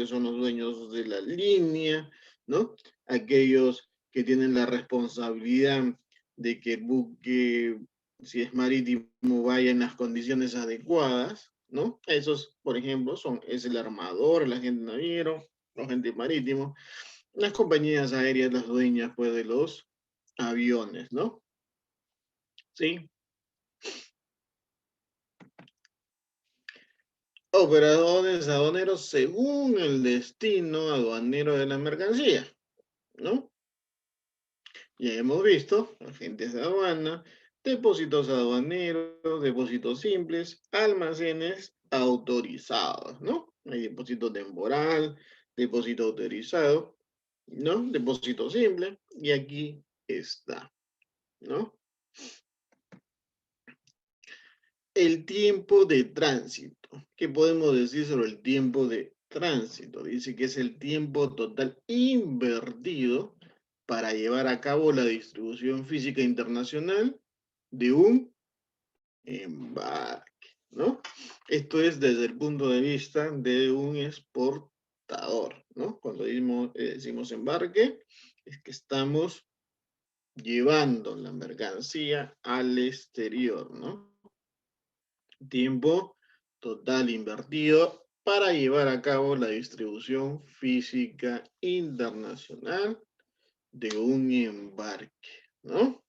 son los dueños de la línea, ¿no? Aquellos que tienen la responsabilidad de que el buque, si es marítimo, vaya en las condiciones adecuadas, ¿no? Esos, por ejemplo, es el armador, el agente naviero, el agente marítimo, las compañías aéreas, las dueñas, pues, de los aviones, ¿no? ¿Sí? Operadores aduaneros según el destino aduanero de la mercancía, ¿no? Ya hemos visto agentes de aduana, depósitos aduaneros, depósitos simples, almacenes autorizados, ¿no? Hay depósito temporal, depósito autorizado, ¿no? Depósito simple, y aquí está, ¿no? El tiempo de tránsito. ¿Qué podemos decir sobre el tiempo de tránsito? Dice que es el tiempo total invertido para llevar a cabo la distribución física internacional de un embarque, ¿no? Esto es desde el punto de vista de un exportador, ¿no? Cuando decimos embarque, es que estamos llevando la mercancía al exterior, ¿no? Tiempo total invertido para llevar a cabo la distribución física internacional de un embarque, ¿no?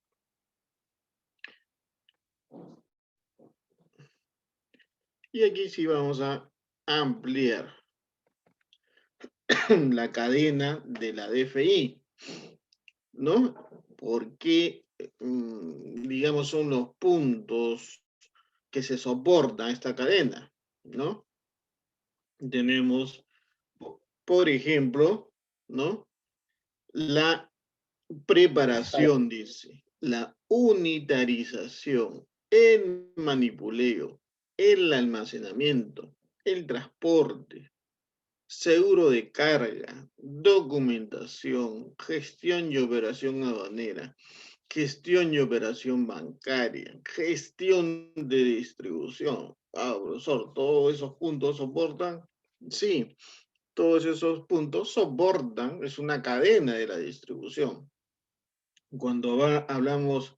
Y aquí sí vamos a ampliar la cadena de la DFI, ¿no? Porque, digamos, son los puntos que se soportan esta cadena, ¿no? Tenemos, por ejemplo, ¿no? La preparación, dice, la unitarización, el manipuleo, el almacenamiento, el transporte, seguro de carga, documentación, gestión y operación aduanera, gestión y operación bancaria, gestión de distribución. Ah, profesor, ¿todos esos puntos soportan? Sí, todos esos puntos soportan, es una cadena de la distribución. Cuando hablamos,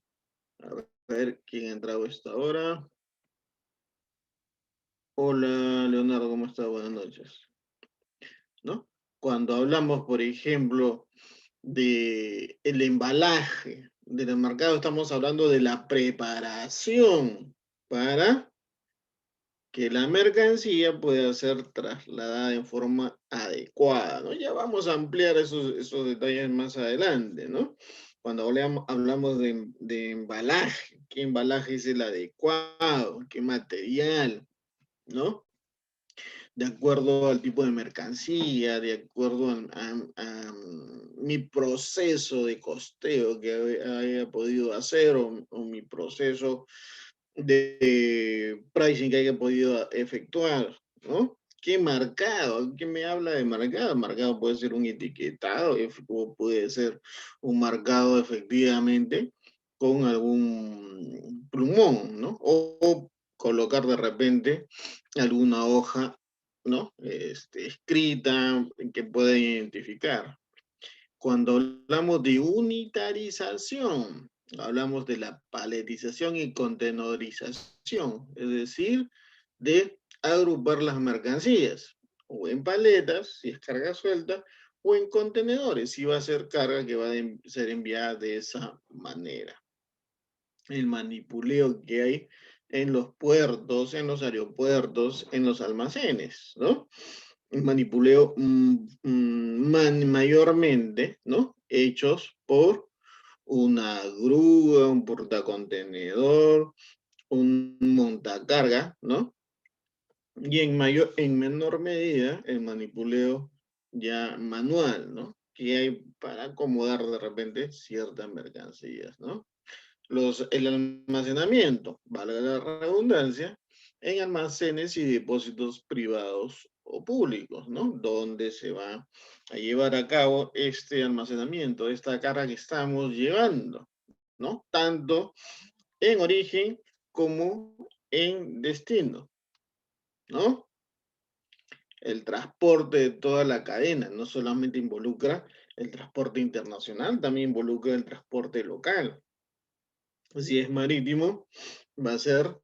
a ver quién ha entrado a esta hora. Hola, Leonardo, ¿cómo está? Buenas noches. ¿No? Cuando hablamos, por ejemplo, de el embalaje del mercado, estamos hablando de la preparación para que la mercancía pueda ser trasladada en forma adecuada, ¿no? Ya vamos a ampliar esos detalles más adelante, ¿no? Cuando hablamos de embalaje, ¿qué embalaje es el adecuado? ¿Qué material? ¿No? De acuerdo al tipo de mercancía, de acuerdo a mi proceso de costeo que haya podido hacer o mi proceso de pricing que haya podido efectuar, ¿no? ¿Qué marcado? ¿Qué me habla de marcado? Marcado puede ser un etiquetado o puede ser un marcado efectivamente con algún plumón, ¿no? O colocar de repente alguna hoja, ¿no? Escrita que pueda identificar. Cuando hablamos de unitarización, hablamos de la paletización y contenerización, es decir, de agrupar las mercancías, o en paletas, si es carga suelta, o en contenedores, si va a ser carga que va a ser enviada de esa manera. El manipuleo que hay en los puertos, en los aeropuertos, en los almacenes, ¿no? El manipuleo mayormente, ¿no? Hechos por una grúa, un portacontenedor, un montacarga, ¿no? Y en menor medida, el manipuleo ya manual, ¿no? Que hay para acomodar de repente ciertas mercancías, ¿no? El almacenamiento, valga la redundancia, en almacenes y depósitos privados o públicos, ¿no? Donde se va a llevar a cabo este almacenamiento, esta carga que estamos llevando, ¿no? Tanto en origen como en destino, ¿no? el transporte de toda la cadena, no solamente involucra el transporte internacional, también involucra el transporte local. Si es marítimo, va a ser,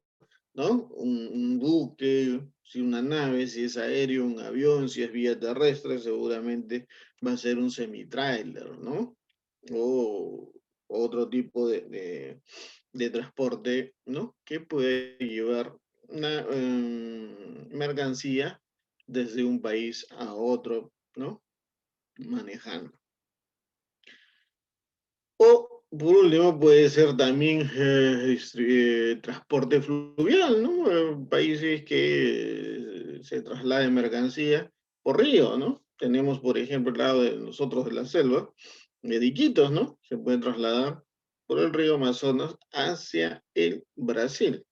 ¿no? Un buque, si una nave, si es aéreo, un avión, si es vía terrestre, seguramente va a ser un semi-trailer, ¿no? O otro tipo de transporte, ¿no? Que puede llevar una mercancía desde un país a otro, ¿no? Manejando. O, por último, puede ser también transporte fluvial, ¿no? Países que se trasladen mercancía por río, ¿no? Tenemos, por ejemplo, el lado de nosotros de la selva, de Iquitos, ¿no? Se pueden trasladar por el río Amazonas hacia el Brasil.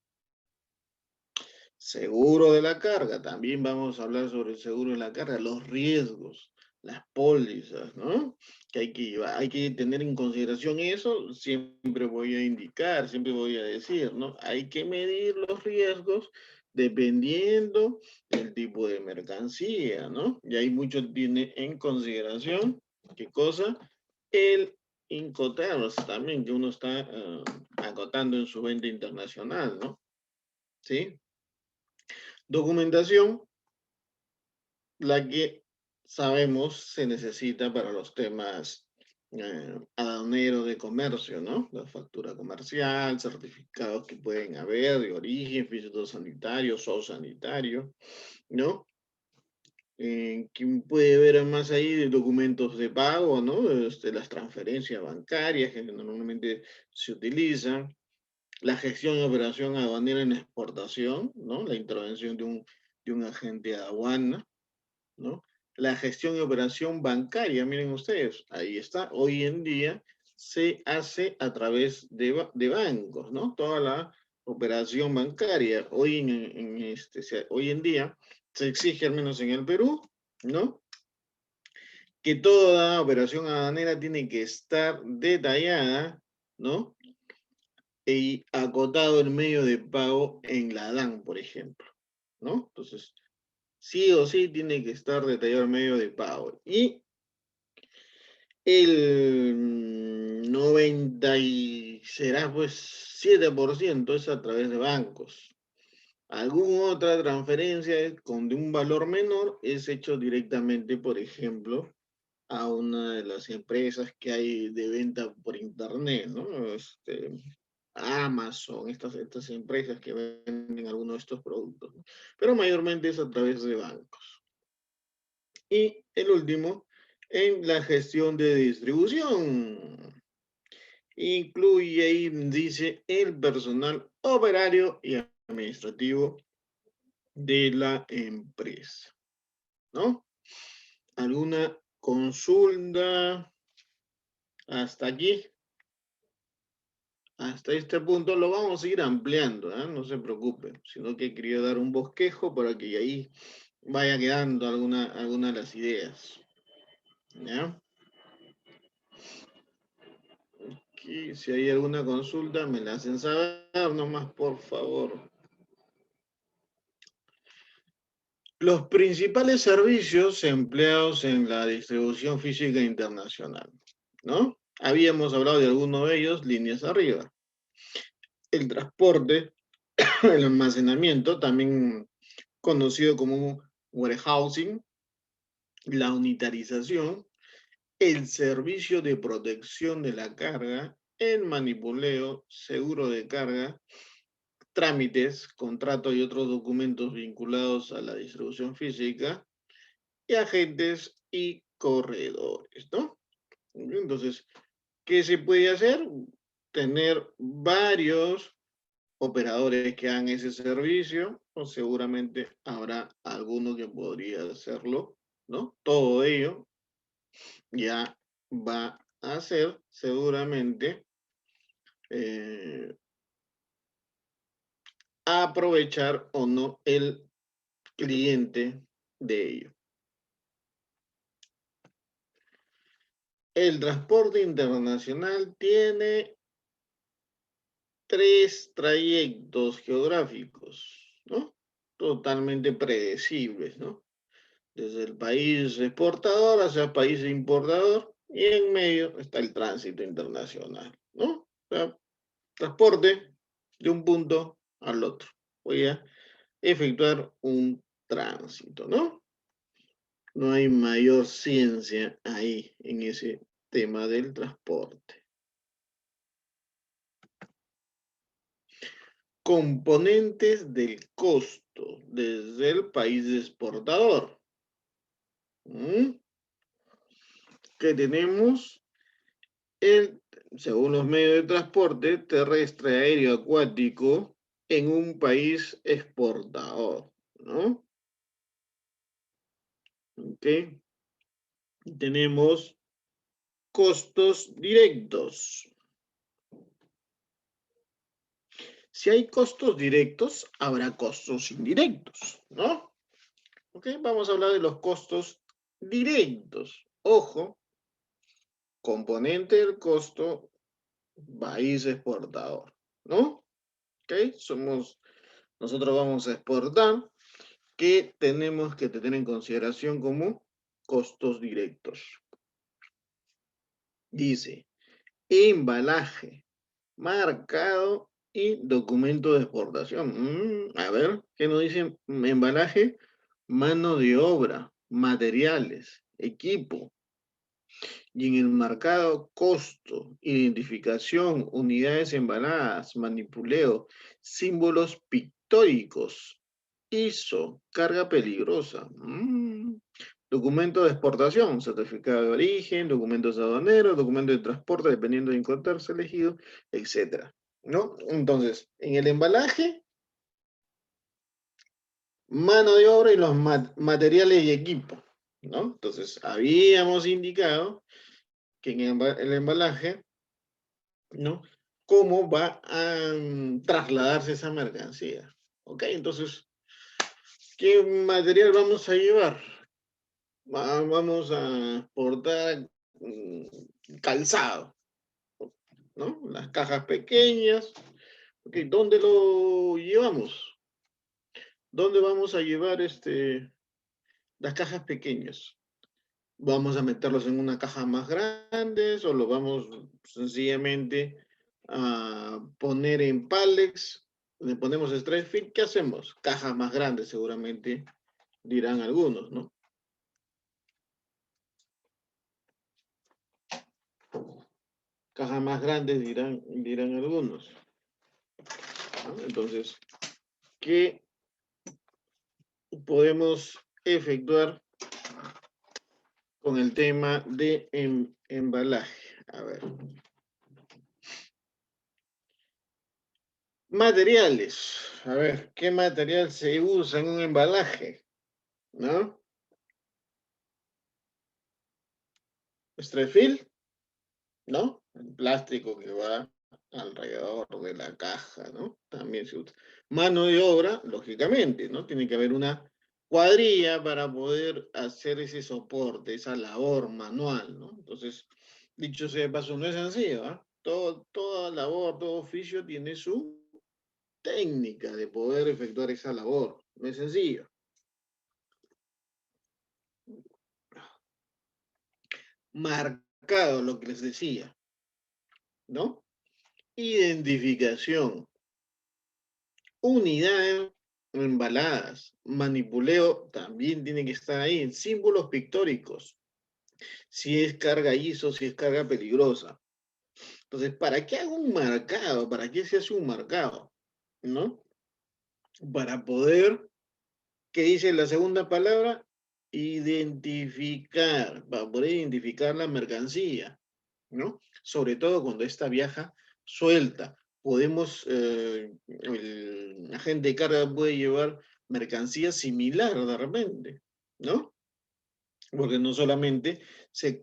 Seguro de la carga, también vamos a hablar sobre el seguro de la carga, los riesgos, las pólizas, ¿no? Que hay que tener en consideración eso, siempre voy a indicar, siempre voy a decir, ¿no? Hay que medir los riesgos dependiendo del tipo de mercancía, ¿no? Y hay mucho tiene en consideración, ¿qué cosa? El Incoterms también, que uno está acotando en su venta internacional, ¿no? ¿Sí? Documentación, la que sabemos se necesita para los temas aduaneros de comercio, ¿no? La factura comercial, certificados que pueden haber de origen, fitosanitario, zoosanitario, ¿no? ¿Quién puede ver más ahí de documentos de pago, ¿no? Las transferencias bancarias que normalmente se utilizan, la gestión y operación aduanera en exportación, ¿no? La intervención de un agente de aduana, ¿no? La gestión y operación bancaria, miren ustedes, ahí está, hoy en día se hace a través de bancos, ¿no? Toda la operación bancaria, hoy en día se exige, al menos en el Perú, ¿no? Que toda operación aduanera tiene que estar detallada, ¿no? Y acotado el medio de pago en la DAN, por ejemplo, ¿no? Entonces, sí o sí tiene que estar detallado el medio de pago. Y el 90 y será pues 7% es a través de bancos. Alguna otra transferencia de un valor menor es hecho directamente, por ejemplo, a una de las empresas que hay de venta por internet, ¿no? Amazon, estas empresas que venden algunos de estos productos, ¿no? Pero mayormente es a través de bancos. Y el último, en la gestión de distribución. Incluye ahí, dice, el personal operario y administrativo de la empresa, ¿no? ¿Alguna consulta hasta aquí? Hasta este punto lo vamos a ir ampliando, ¿eh? No se preocupen, sino que quería dar un bosquejo para que ahí vaya quedando alguna de las ideas, ¿ya? Aquí, si hay alguna consulta, me la hacen saber nomás, por favor. Los principales servicios empleados en la distribución física internacional, ¿no? Habíamos hablado de alguno de ellos, líneas arriba. El transporte, el almacenamiento, también conocido como warehousing, la unitarización, el servicio de protección de la carga, el manipuleo, seguro de carga, trámites, contratos y otros documentos vinculados a la distribución física, y agentes y corredores, ¿no? Entonces, ¿qué se puede hacer? Tener varios operadores que hagan ese servicio, o seguramente habrá alguno que podría hacerlo, ¿no? Todo ello ya va a ser seguramente eh, aprovechar o no el cliente de ello. El transporte internacional tiene tres trayectos geográficos, ¿no? Totalmente predecibles, ¿no? desde el país exportador hacia el país importador, y en medio está el tránsito internacional, ¿no? O sea, transporte de un punto al otro. Voy a efectuar un tránsito, ¿no? No hay mayor ciencia ahí en ese tema del transporte. Componentes del costo desde el país exportador. Que tenemos según los medios de transporte terrestre, aéreo, acuático, en un país exportador, ¿no? Ok. Tenemos costos directos. Si hay costos directos, habrá costos indirectos, ¿no? Ok, vamos a hablar de los costos directos. Ojo, componente del costo, país exportador, ¿no? Ok, nosotros vamos a exportar, que tenemos que tener en consideración como costos directos. Dice, embalaje, marcado y documento de exportación. A ver, ¿qué nos dice embalaje? Mano de obra, materiales, equipo. Y en el marcado, costo, identificación, unidades embaladas, manipuleo, símbolos pictóricos, ISO, carga peligrosa. Documento de exportación, certificado de origen, documentos aduaneros, documento de transporte, dependiendo de encontrarse elegido, etc. ¿No? Entonces, en el embalaje, mano de obra y los materiales y equipo, ¿no? Entonces, habíamos indicado que en el embalaje, ¿no? ¿Cómo va a trasladarse esa mercancía? ¿Ok? Entonces, ¿qué material vamos a llevar? Vamos a exportar calzado, ¿no? Las cajas pequeñas. Ok, ¿dónde lo llevamos? ¿Dónde vamos a llevar las cajas pequeñas? ¿Vamos a meterlos en una caja más grande o lo vamos sencillamente a poner en pallets? Le ponemos stress fit, ¿qué hacemos? Cajas más grandes seguramente, dirán algunos, ¿no? Cajas más grandes dirán algunos, ¿no? Entonces, ¿qué podemos efectuar con el tema de embalaje? A ver. Materiales. A ver, ¿qué material se usa en un embalaje? ¿No? Strepsil, ¿no? El plástico que va alrededor de la caja, ¿no? También se usa. Mano de obra, lógicamente, ¿no? Tiene que haber una cuadrilla para poder hacer ese soporte, esa labor manual, ¿no? Entonces, dicho sea de paso, no es sencillo, ¿ah? Toda labor, todo oficio tiene su técnica de poder efectuar esa labor. No es sencillo. Marcado, lo que les decía, ¿no? Identificación. Unidades embaladas. Manipuleo también tiene que estar ahí. Símbolos pictóricos. Si es carga ISO, si es carga peligrosa. Entonces, ¿para qué hago un marcado? ¿Para qué se hace un marcado? ¿No? Para poder, ¿qué dice la segunda palabra? Identificar. Para poder identificar la mercancía, ¿no? Sobre todo cuando esta viaja suelta. El agente de carga puede llevar mercancía similar de repente, ¿no? Porque no solamente se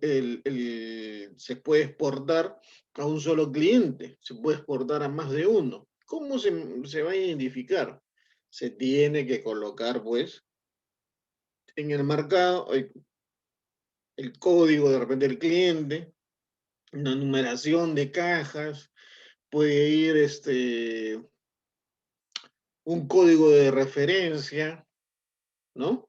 puede exportar a un solo cliente, se puede exportar a más de uno. ¿Cómo se va a identificar? Se tiene que colocar, pues, en el mercado el código de repente del cliente, una numeración de cajas, puede ir un código de referencia, ¿no?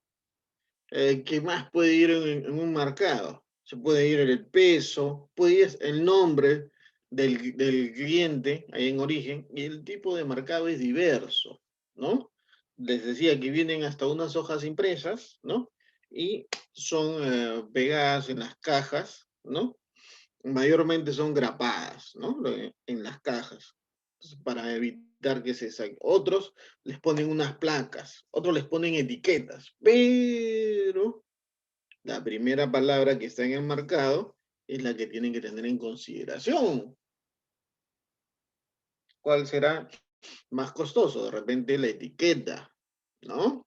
¿Qué más puede ir en un marcado? Se puede ir el peso, puede ir el nombre del cliente ahí en origen, y el tipo de marcado es diverso, ¿no? Les decía que vienen hasta unas hojas impresas, ¿no? Y son pegadas en las cajas, ¿no? Mayormente son grapadas, ¿no? En las cajas, entonces, para evitar que se saquen. Otros les ponen unas placas, otros les ponen etiquetas, pero la primera palabra que está en el marcado es la que tienen que tener en consideración. ¿Cuál será más costoso? De repente la etiqueta, ¿no?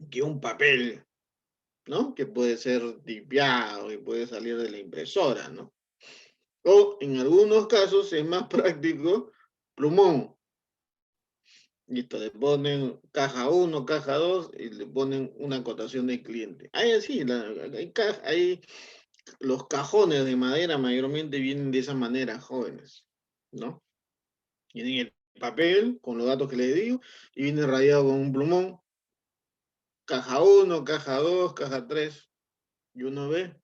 Que un papel, ¿no? Que puede ser tipeado y puede salir de la impresora, ¿no? O en algunos casos es más práctico plumón. Listo, le ponen caja uno, caja 2 y le ponen una acotación del cliente. Ahí así, hay los cajones de madera mayormente vienen de esa manera, jóvenes, ¿no? Tienen el papel con los datos que les digo y viene rayado con un plumón. Caja uno, caja 2, caja 3 y uno ve,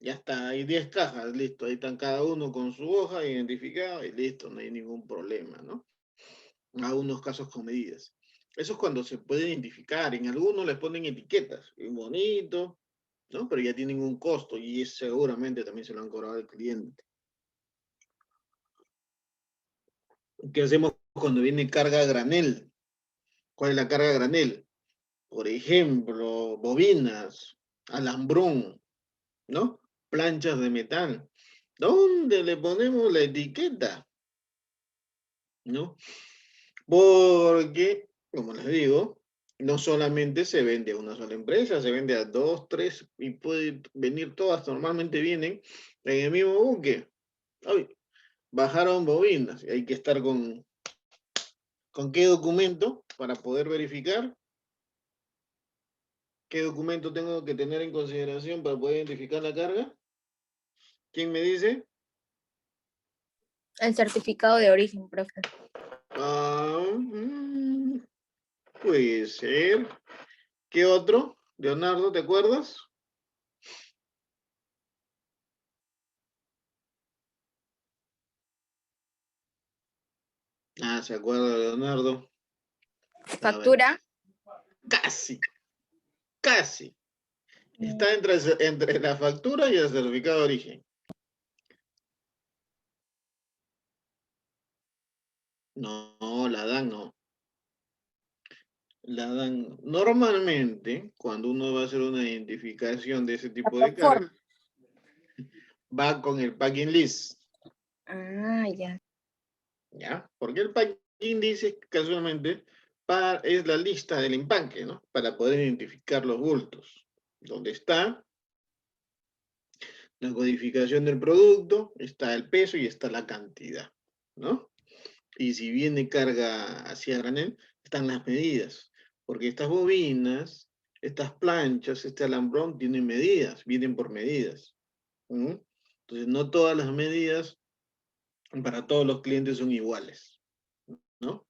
ya está, hay 10 cajas, listo, ahí están cada uno con su hoja identificado y listo, no hay ningún problema, ¿no? Algunos casos con medidas. Eso es cuando se puede identificar. En algunos les ponen etiquetas, es bonito, ¿no? Pero ya tienen un costo y seguramente también se lo han cobrado al cliente. ¿Qué hacemos cuando viene carga a granel? ¿Cuál es la carga a granel? Por ejemplo, bobinas, alambrón, ¿no? Planchas de metal. ¿Dónde le ponemos la etiqueta? ¿No? Porque, como les digo, no solamente se vende a una sola empresa, se vende a dos, tres y puede venir todas, normalmente vienen en el mismo buque. Ay, bajaron bobinas y hay que estar con qué documento para poder verificar, qué documento tengo que tener en consideración para poder identificar la carga. ¿Quién me dice? El certificado de origen, profe. Ah, puede ser. ¿Qué otro? Leonardo, ¿te acuerdas? Ah, se acuerda Leonardo. A ver, Factura. casi, casi. Está entre la factura y el certificado de origen. No, la dan no. La dan normalmente cuando uno va a hacer una identificación de ese La tipo de carga, proforma. va con el packing list, Ah, ya. ¿ya? Porque el packing list es casualmente es la lista del empaque, ¿no? Para poder identificar los bultos. Donde está la codificación del producto, está el peso y está la cantidad, ¿no? Y si viene carga hacia granel, están las medidas, porque estas bobinas, estas planchas, este alambrón tienen medidas, vienen por medidas. ¿Mm? Entonces, no todas las medidas para todos los clientes son iguales, ¿no?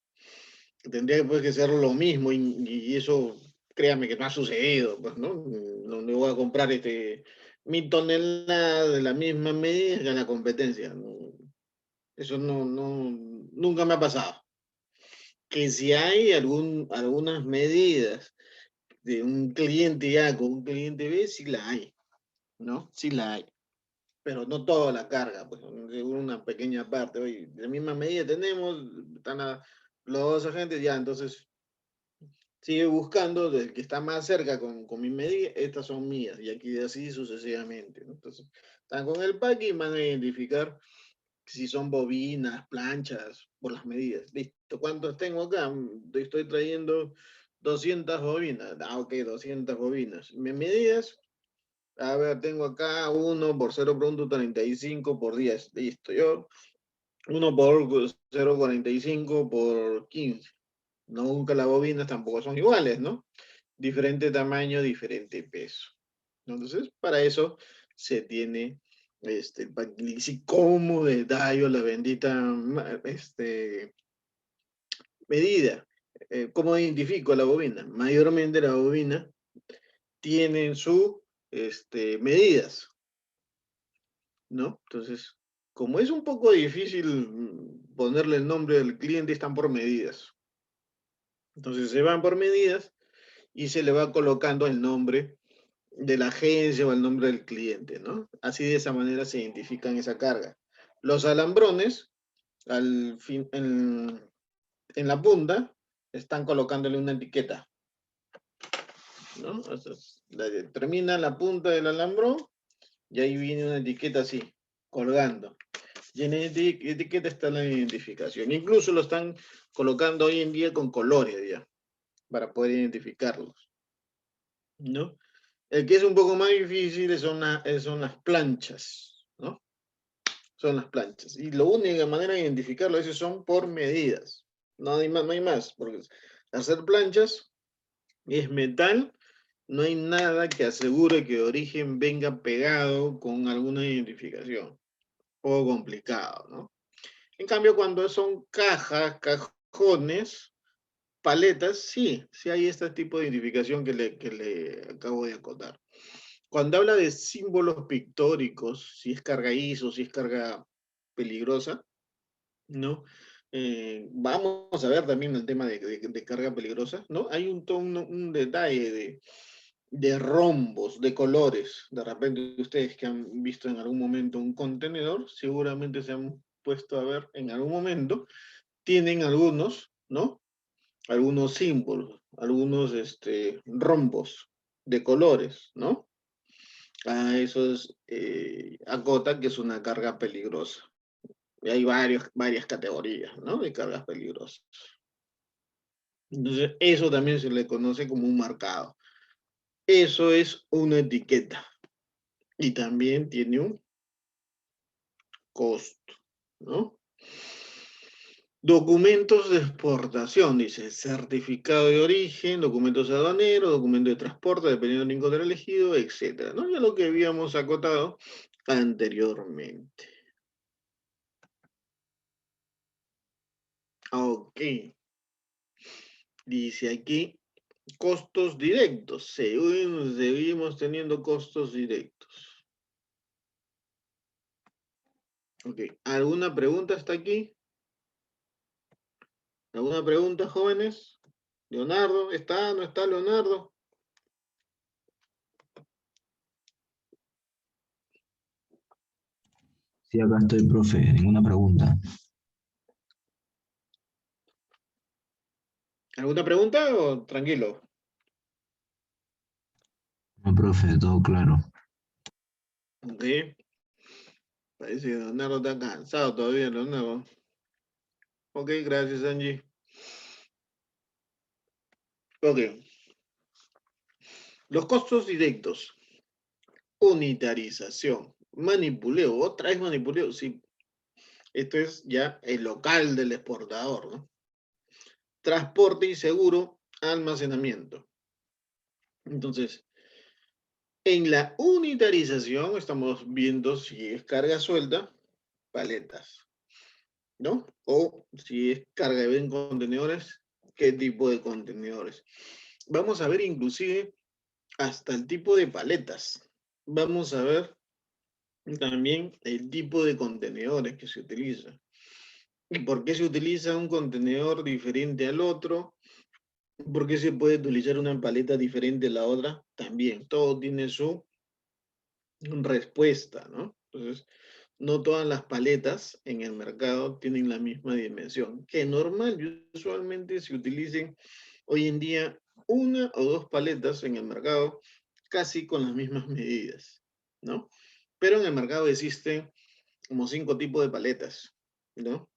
Tendría pues, que ser lo mismo y eso, créame que no ha sucedido, pues, ¿no? No me voy a comprar mi tonelada de la misma medida que la competencia. Eso nunca me ha pasado. Que si hay algunas medidas de un cliente A con un cliente B, sí la hay, ¿no? Sí la hay. Pero no toda la carga, pues una pequeña parte. Oye, de la misma medida tenemos, están los dos agentes, ya, entonces sigue buscando del que está más cerca con mi medida, estas son mías, y aquí así sucesivamente, ¿no? Entonces, están con el pack y van a identificar si son bobinas, planchas, por las medidas. Listo, ¿cuántos tengo acá? Estoy trayendo 200 bobinas. Ah, ok, 200 bobinas. ¿Me medidas? A ver, tengo acá 1 por 0,35 por 10. Listo, yo 1 por 0,45 por 15. Nunca las bobinas tampoco son iguales, ¿no? Diferente tamaño, diferente peso. Entonces, para eso se tiene y cómo detallo la bendita medida. ¿Cómo identifico la bobina? Mayormente la bobina tienen sus medidas, ¿no? Entonces, como es un poco difícil ponerle el nombre del cliente, están por medidas. Entonces se van por medidas y se le va colocando el nombre de la agencia o el nombre del cliente, ¿no? Así de esa manera se identifican esa carga. Los alambrones, al fin, en la punta, están colocándole una etiqueta, ¿no? Termina la punta del alambrón y ahí viene una etiqueta así, colgando. Y en esa etiqueta está la identificación. Incluso lo están colocando hoy en día con colores ya, para poder identificarlos, ¿no? El que es un poco más difícil son las planchas, ¿no? Son las planchas. Y la única manera de identificarlo a veces son por medidas. No hay más, no hay más, porque hacer planchas es metal, no hay nada que asegure que de origen venga pegado con alguna identificación. O complicado, ¿no? En cambio, cuando son cajas, cajones, paletas, sí, sí hay este tipo de identificación que le acabo de acotar. Cuando habla de símbolos pictóricos, si es carga ISO, si es carga peligrosa, ¿no? Vamos a ver también el tema de carga peligrosa, ¿no? Hay un detalle de rombos, de colores. De repente ustedes que han visto en algún momento un contenedor, seguramente se han puesto a ver en algún momento, tienen algunos, ¿no? Algunos símbolos, algunos rombos de colores, ¿no? A esos acota que es una carga peligrosa. Y hay varias categorías, ¿no? De cargas peligrosas. Entonces, eso también se le conoce como un marcado. Eso es una etiqueta. Y también tiene un costo, ¿no? Documentos de exportación, dice, certificado de origen, documentos aduaneros, documento de transporte, dependiendo del incoterm elegido, etcétera, ¿no? Ya lo que habíamos acotado anteriormente. Ok. Dice aquí, costos directos. Seguimos teniendo costos directos. Ok. ¿Alguna pregunta hasta aquí? ¿Alguna pregunta, jóvenes? ¿Leonardo? ¿Está? ¿No está Leonardo? Sí, acá estoy, profe. Ninguna pregunta. ¿Alguna pregunta o tranquilo? No, profe, todo claro. Ok. Parece que Leonardo está cansado todavía, Leonardo. Ok, gracias, Angie. Ok. Los costos directos. Unitarización. Manipuleo. ¿Otra vez manipuleo? Sí. Esto es ya el local del exportador, ¿no? Transporte y seguro, almacenamiento. Entonces, en la unitarización estamos viendo si es carga suelta, paletas, ¿no? O si es carga de bien contenedores, qué tipo de contenedores. Vamos a ver inclusive hasta el tipo de paletas. Vamos a ver también el tipo de contenedores que se utiliza. ¿Y por qué se utiliza un contenedor diferente al otro? ¿Por qué se puede utilizar una paleta diferente a la otra? También, todo tiene su respuesta, ¿no? Entonces, no todas las paletas en el mercado tienen la misma dimensión, que normal, usualmente se utilicen hoy en día una o dos paletas en el mercado casi con las mismas medidas, ¿no? Pero en el mercado existen como 5 tipos de paletas, ¿no?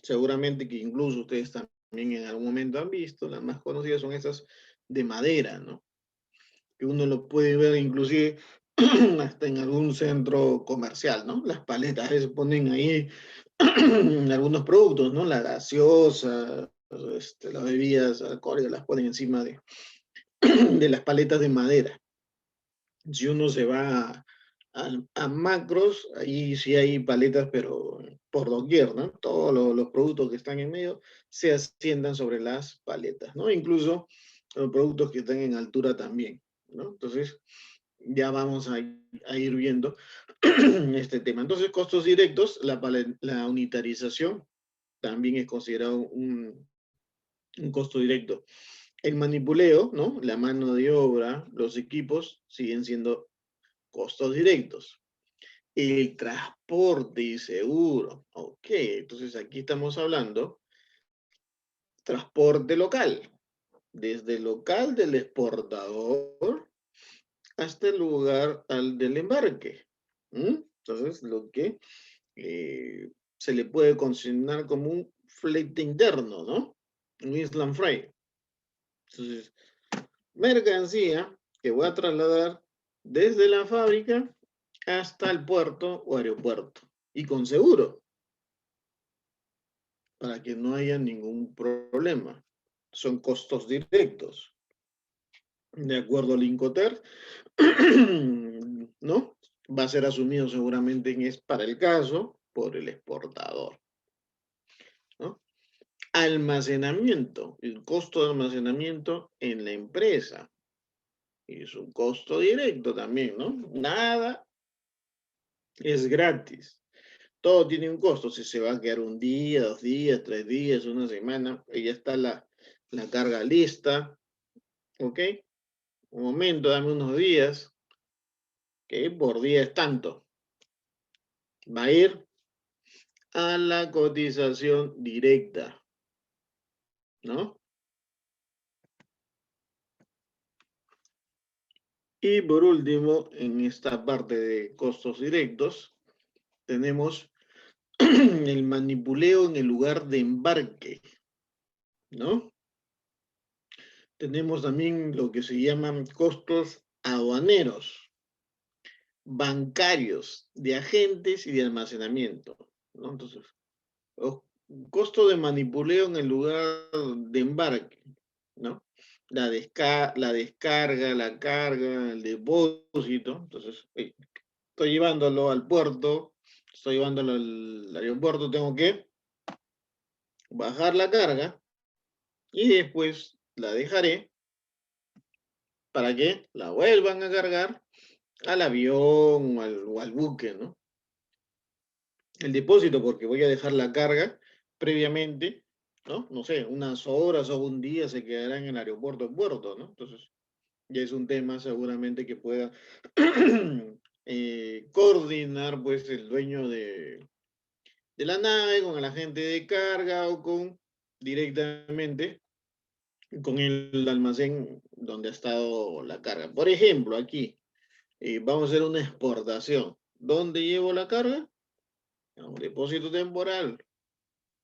Seguramente que incluso ustedes también en algún momento han visto, las más conocidas son esas de madera, ¿no? Que uno lo puede ver inclusive hasta en algún centro comercial, ¿no? Las paletas se ponen ahí algunos productos, ¿no? La gaseosa, las bebidas alcohólicas las ponen encima de las paletas de madera. Si uno se va a macros, ahí sí hay paletas, pero por doquier, ¿no? Todos los productos que están en medio se asientan sobre las paletas, ¿no? Incluso los productos que están en altura también, ¿no? Entonces, ya vamos a ir viendo este tema. Entonces, costos directos, la unitarización también es considerado un costo directo. El manipuleo, ¿no? La mano de obra, los equipos siguen siendo costos directos. El transporte y seguro. Ok, entonces aquí estamos hablando transporte local. Desde el local del exportador hasta el lugar del embarque. Entonces, lo que se le puede consignar como un flete interno, ¿no? Un Island Freight. Entonces, mercancía que voy a trasladar desde la fábrica hasta el puerto o aeropuerto. Y con seguro, para que no haya ningún problema. Son costos directos. De acuerdo al Incoterm, ¿no? Va a ser asumido seguramente para el caso por el exportador, ¿no? Almacenamiento, el costo de almacenamiento en la empresa. Es un costo directo también, ¿no? Nada es gratis. Todo tiene un costo. Si se va a quedar un día, 2 días, 3 días, una semana, ahí ya está la carga lista, ¿ok? Un momento, dame unos días, que por día es tanto. Va a ir a la cotización directa, ¿no? Y por último, en esta parte de costos directos, tenemos el manipuleo en el lugar de embarque, ¿no? Tenemos también lo que se llaman costos aduaneros, bancarios, de agentes y de almacenamiento, ¿no? Entonces, costo de manipuleo en el lugar de embarque, ¿no? La descarga, la carga, el depósito. Entonces, estoy llevándolo al puerto, estoy llevándolo al aeropuerto, tengo que bajar la carga y después la dejaré para que la vuelvan a cargar al avión o al buque, ¿no? El depósito, porque voy a dejar la carga previamente, ¿no? No sé, unas horas o un día se quedará en el aeropuerto en puerto, ¿no? Entonces, ya es un tema seguramente que pueda coordinar, pues, el dueño de la nave con el agente de carga o directamente con el almacén donde ha estado la carga. Por ejemplo, aquí vamos a hacer una exportación. ¿Dónde llevo la carga? A un depósito temporal,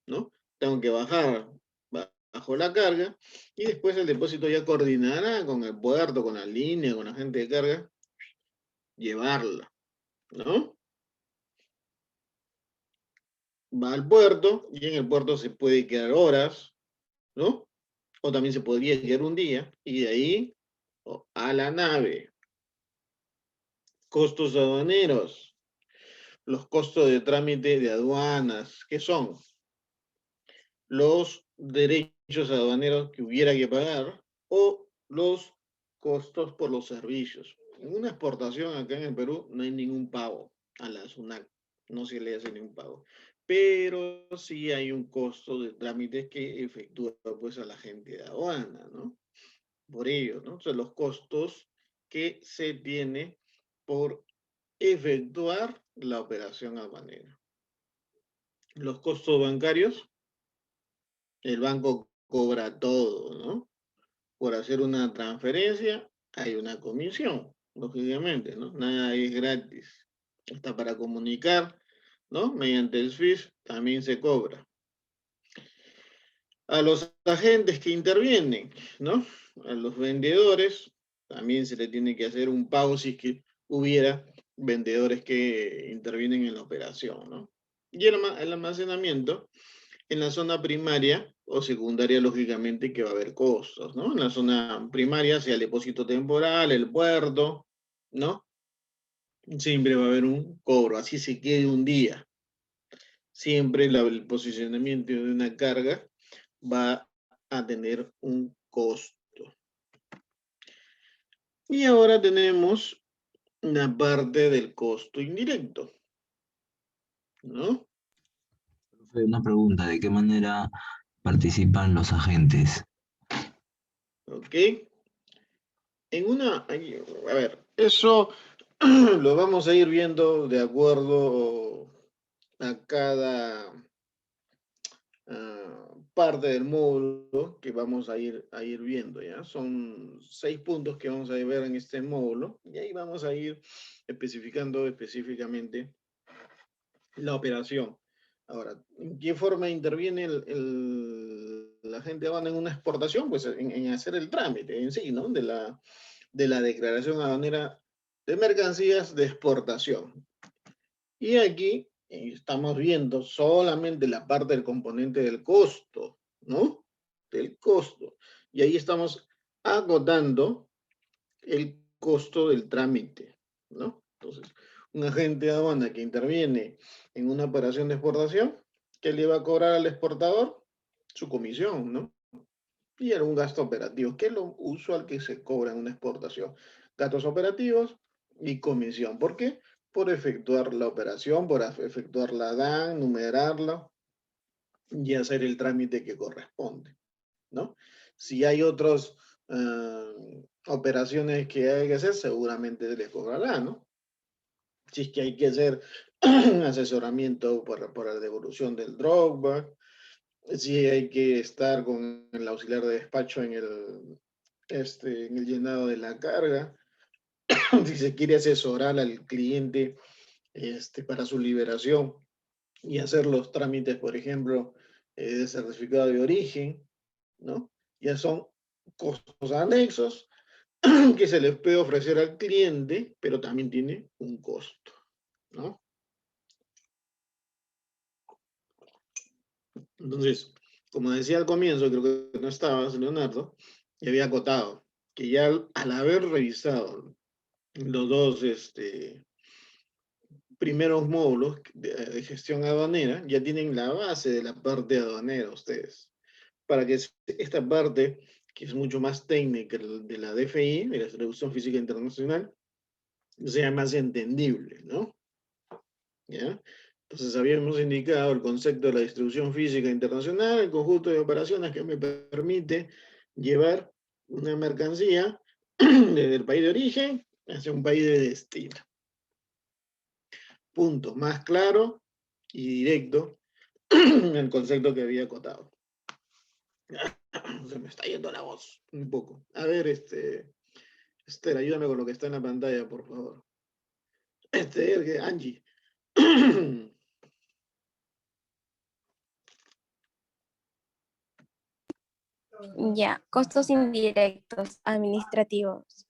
¿no? Tengo que bajar bajo la carga y después el depósito ya coordinará con el puerto, con la línea, con la gente de carga, llevarla, ¿no? Va al puerto y en el puerto se puede quedar horas, ¿no? O también se podría quedar un día y de ahí a la nave. Costos aduaneros, los costos de trámite de aduanas, ¿qué son? Los derechos aduaneros que hubiera que pagar o los costos por los servicios. En una exportación acá en el Perú no hay ningún pago a la SUNAT, no se le hace ningún pago, pero sí hay un costo de trámites que efectúa pues a la gente de aduana, ¿no? Por ello, ¿no? Son los costos que se tiene por efectuar la operación aduanera. Los costos bancarios, el banco cobra todo, ¿no? Por hacer una transferencia hay una comisión, lógicamente, ¿no? Nada es gratis. Hasta para comunicar, ¿no? Mediante el SWIFT también se cobra. A los agentes que intervienen, ¿no? A los vendedores también se le tiene que hacer un pago si es que hubiera vendedores que intervienen en la operación, ¿no? Y el almacenamiento, en la zona primaria o secundaria, lógicamente que va a haber costos, ¿no? En la zona primaria, sea el depósito temporal, el puerto, ¿no? Siempre va a haber un cobro, así se quede un día. Siempre el posicionamiento de una carga va a tener un costo. Y ahora tenemos una parte del costo indirecto, ¿no? Profe, una pregunta, ¿de qué manera participan los agentes? ¿Ok? A ver, eso lo vamos a ir viendo de acuerdo a cada parte del módulo que vamos a ir viendo, ¿ya? Son 6 puntos que vamos a ver en este módulo y ahí vamos a ir especificando específicamente la operación. Ahora, ¿en qué forma interviene la agente aduana en una exportación? Pues en hacer el trámite en sí, ¿no? De la declaración aduanera de mercancías de exportación. Y aquí estamos viendo solamente la parte del componente del costo, ¿no? Del costo. Y ahí estamos agotando el costo del trámite, ¿no? Entonces, un agente de aduana que interviene en una operación de exportación, ¿qué le va a cobrar al exportador? Su comisión, ¿no? Y algún gasto operativo, que es lo usual que se cobra en una exportación. Gastos operativos y comisión. ¿Por qué? Por efectuar la operación, por efectuar la DAN, numerarla y hacer el trámite que corresponde, ¿no? Si hay otras operaciones que hay que hacer, seguramente se les cobrará, ¿no? Si es que hay que hacer asesoramiento por la devolución del drawback, si hay que estar con el auxiliar de despacho en el llenado de la carga, si se quiere asesorar al cliente para su liberación y hacer los trámites, por ejemplo, de certificado de origen, ¿no? Ya son costos anexos que se les puede ofrecer al cliente, pero también tiene un costo, ¿no? Entonces, como decía al comienzo, creo que no estabas, Leonardo, y había acotado que ya al haber revisado los dos primeros módulos de gestión aduanera, ya tienen la base de la parte aduanera ustedes, para que esta parte, que es mucho más técnica de la DFI, de la Distribución Física Internacional, sea más entendible, ¿no? ¿Ya? Entonces habíamos indicado el concepto de la distribución física internacional, el conjunto de operaciones que me permite llevar una mercancía desde el país de origen hacia un país de destino. Punto. Más claro y directo el concepto que había acotado. Se me está yendo la voz un poco. A ver, Esther, ayúdame con lo que está en la pantalla, por favor. Angie. Ya, costos indirectos administrativos.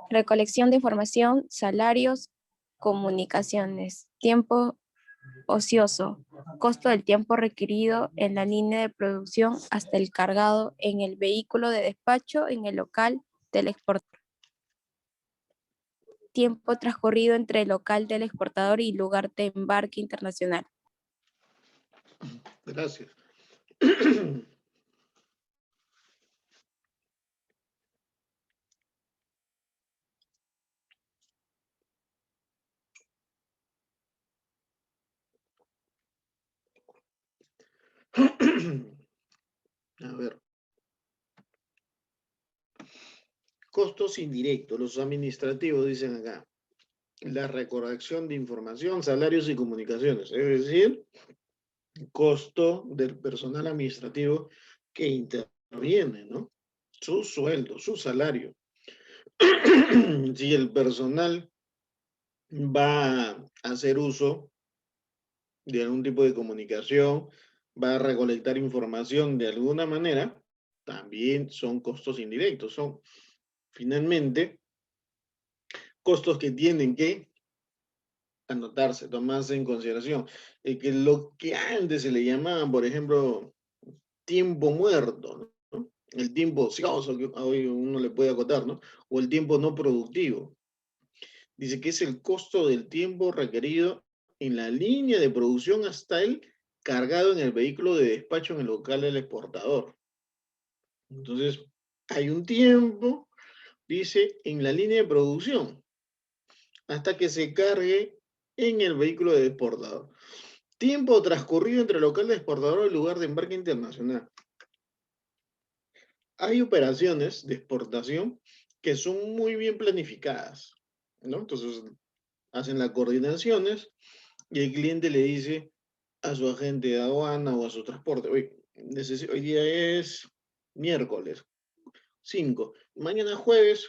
Recolección de información, salarios, comunicaciones, tiempo ocioso, costo del tiempo requerido en la línea de producción hasta el cargado en el vehículo de despacho en el local del exportador. Tiempo transcurrido entre el local del exportador y lugar de embarque internacional. Gracias. A ver. Costos indirectos, los administrativos, dicen acá. La recolección de información, salarios y comunicaciones. Es decir, costo del personal administrativo que interviene, ¿no? Su sueldo, su salario. Si el personal va a hacer uso de algún tipo de comunicación, va a recolectar información de alguna manera, también son costos indirectos, son finalmente costos que tienen que anotarse, tomarse en consideración. Que lo que antes se le llamaba, por ejemplo, tiempo muerto, ¿no? El tiempo ocioso que hoy uno le puede acotar, ¿no? O el tiempo no productivo. Dice que es el costo del tiempo requerido en la línea de producción hasta el cargado en el vehículo de despacho en el local del exportador. Entonces, hay un tiempo Dice, en la línea de producción, hasta que se cargue en el vehículo de exportador. Tiempo transcurrido entre el local de exportador y el lugar de embarque internacional. Hay operaciones de exportación que son muy bien planificadas, ¿no? Entonces, hacen las coordinaciones y el cliente le dice a su agente de aduana o a su transporte, oye, hoy día es miércoles 5, mañana jueves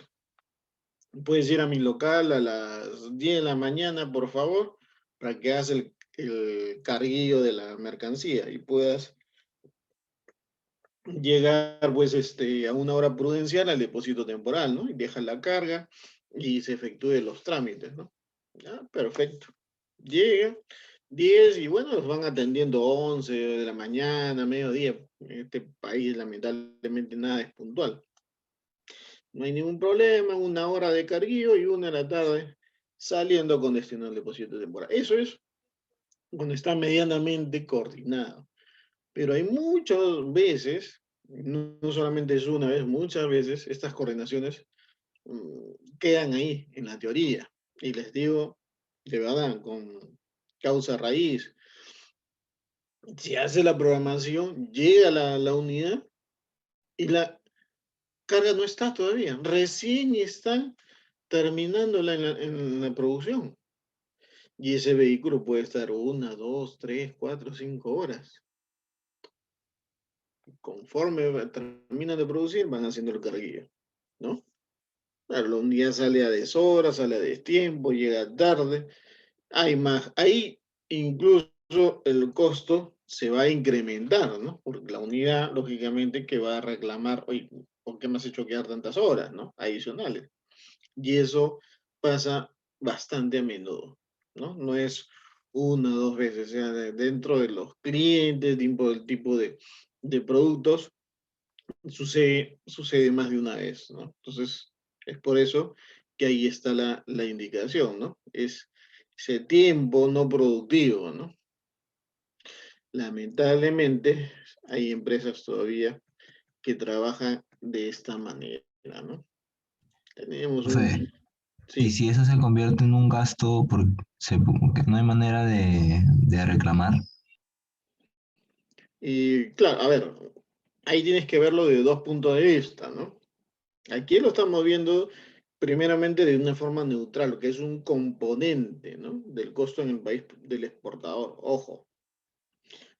puedes ir a mi local a las 10 de la mañana, por favor, para que hagas el carguillo de la mercancía y puedas llegar pues a una hora prudencial al depósito temporal, ¿no? Y dejas la carga y se efectúen los trámites, ¿no? Ya, perfecto. Llega 10 y bueno, los van atendiendo 11 de la mañana, mediodía. En este país lamentablemente nada es puntual. No hay ningún problema, una hora de carguillo y una de la tarde saliendo con destino al depósito temporal. Eso es cuando está medianamente coordinado. Pero hay muchas veces, no solamente es una vez, muchas veces estas coordinaciones quedan ahí en la teoría. Y les digo, de verdad, con causa raíz, se hace la programación, llega la unidad y la carga no está todavía. Recién están terminándola en la producción. Y ese vehículo puede estar 1, 2, 3, 4, 5 horas. Conforme terminan de producir, van haciendo el carguillo, ¿no? Claro, un día sale a deshora, sale a destiempo, llega tarde. Hay más. Ahí incluso el costo se va a incrementar, ¿no? Porque la unidad, lógicamente, que va a reclamar, oye, ¿por qué me has hecho quedar tantas horas, ¿no? Adicionales. Y eso pasa bastante a menudo, ¿no? No es una o dos veces, o sea, dentro de los clientes, del tipo de productos, sucede más de una vez, ¿no? Entonces, es por eso que ahí está la indicación, ¿no? Es ese tiempo no productivo, ¿no? Lamentablemente, hay empresas todavía que trabajan de esta manera, ¿no? Tenemos Profe, y sí. si eso se convierte en un gasto, porque no hay manera de reclamar. Y claro, a ver, ahí tienes que verlo de dos puntos de vista, ¿no? Aquí lo estamos viendo primeramente de una forma neutral, que es un componente, ¿no? Del costo en el país del exportador. Ojo,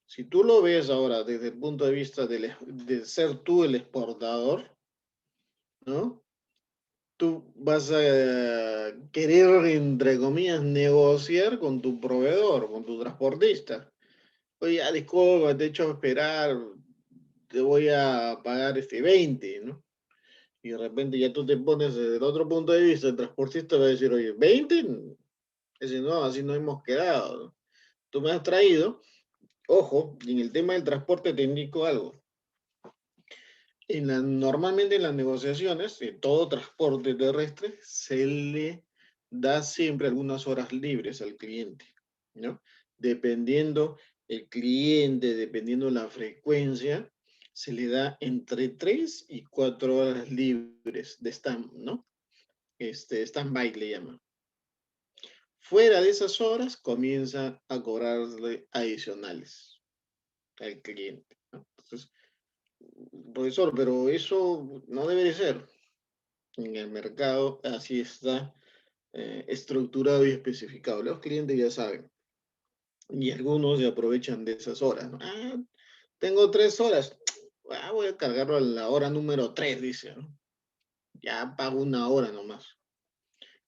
si tú lo ves ahora desde el punto de vista de ser tú el exportador, ¿no? Tú vas a querer, entre comillas, negociar con tu proveedor, con tu transportista. Oye, ya, disculpa, te he hecho esperar, te voy a pagar 20, ¿no? Y de repente ya tú te pones desde el otro punto de vista, el transportista va a decir, oye, 20, ese no, así no hemos quedado, ¿no? Tú me has traído, ojo, y en el tema del transporte te indico algo. Normalmente en las negociaciones, de todo transporte terrestre, se le da siempre algunas horas libres al cliente, ¿no? Dependiendo el cliente, dependiendo la frecuencia, se le da entre 3 y 4 horas libres de stand, ¿no? Stand-by le llaman. Fuera de esas horas, comienza a cobrarle adicionales al cliente, ¿no? Entonces, profesor, pero eso no debe de ser. En el mercado así está estructurado y especificado. Los clientes ya saben. Y algunos se aprovechan de esas horas, ¿no? Ah, tengo 3 horas. Ah, voy a cargarlo a la hora número 3, dice, ¿no? Ya pago una hora nomás.